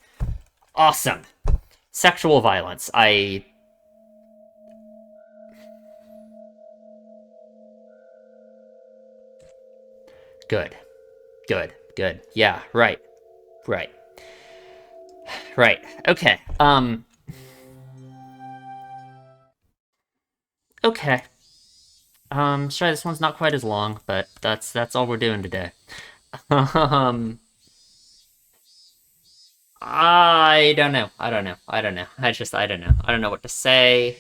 awesome. Sexual violence. Good. Yeah, right. Right. Okay. Okay. Sorry, this one's not quite as long, but that's all we're doing today. I don't know. I don't know. I don't know what to say.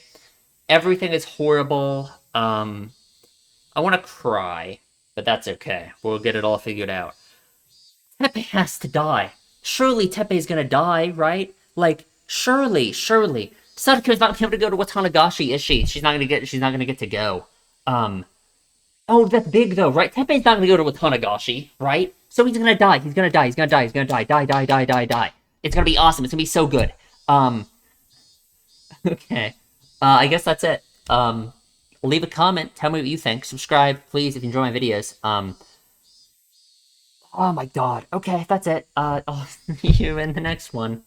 Everything is horrible. I want to cry, but that's okay. We'll get it all figured out. Tepe has to die. Surely Tepe's gonna die, right? Like, surely. Sadako's not gonna be able to go to Watanagashi, is she? She's not gonna get to go. Oh, that's big though, right? Tepe's not gonna go to Watanagashi, right? So he's gonna die. He's gonna die. Die. It's gonna be awesome. It's gonna be so good. Okay. I guess that's it. Leave a comment. Tell me what you think. Subscribe, please, if you enjoy my videos. Oh my god. Okay, that's it. I'll see you in the next one.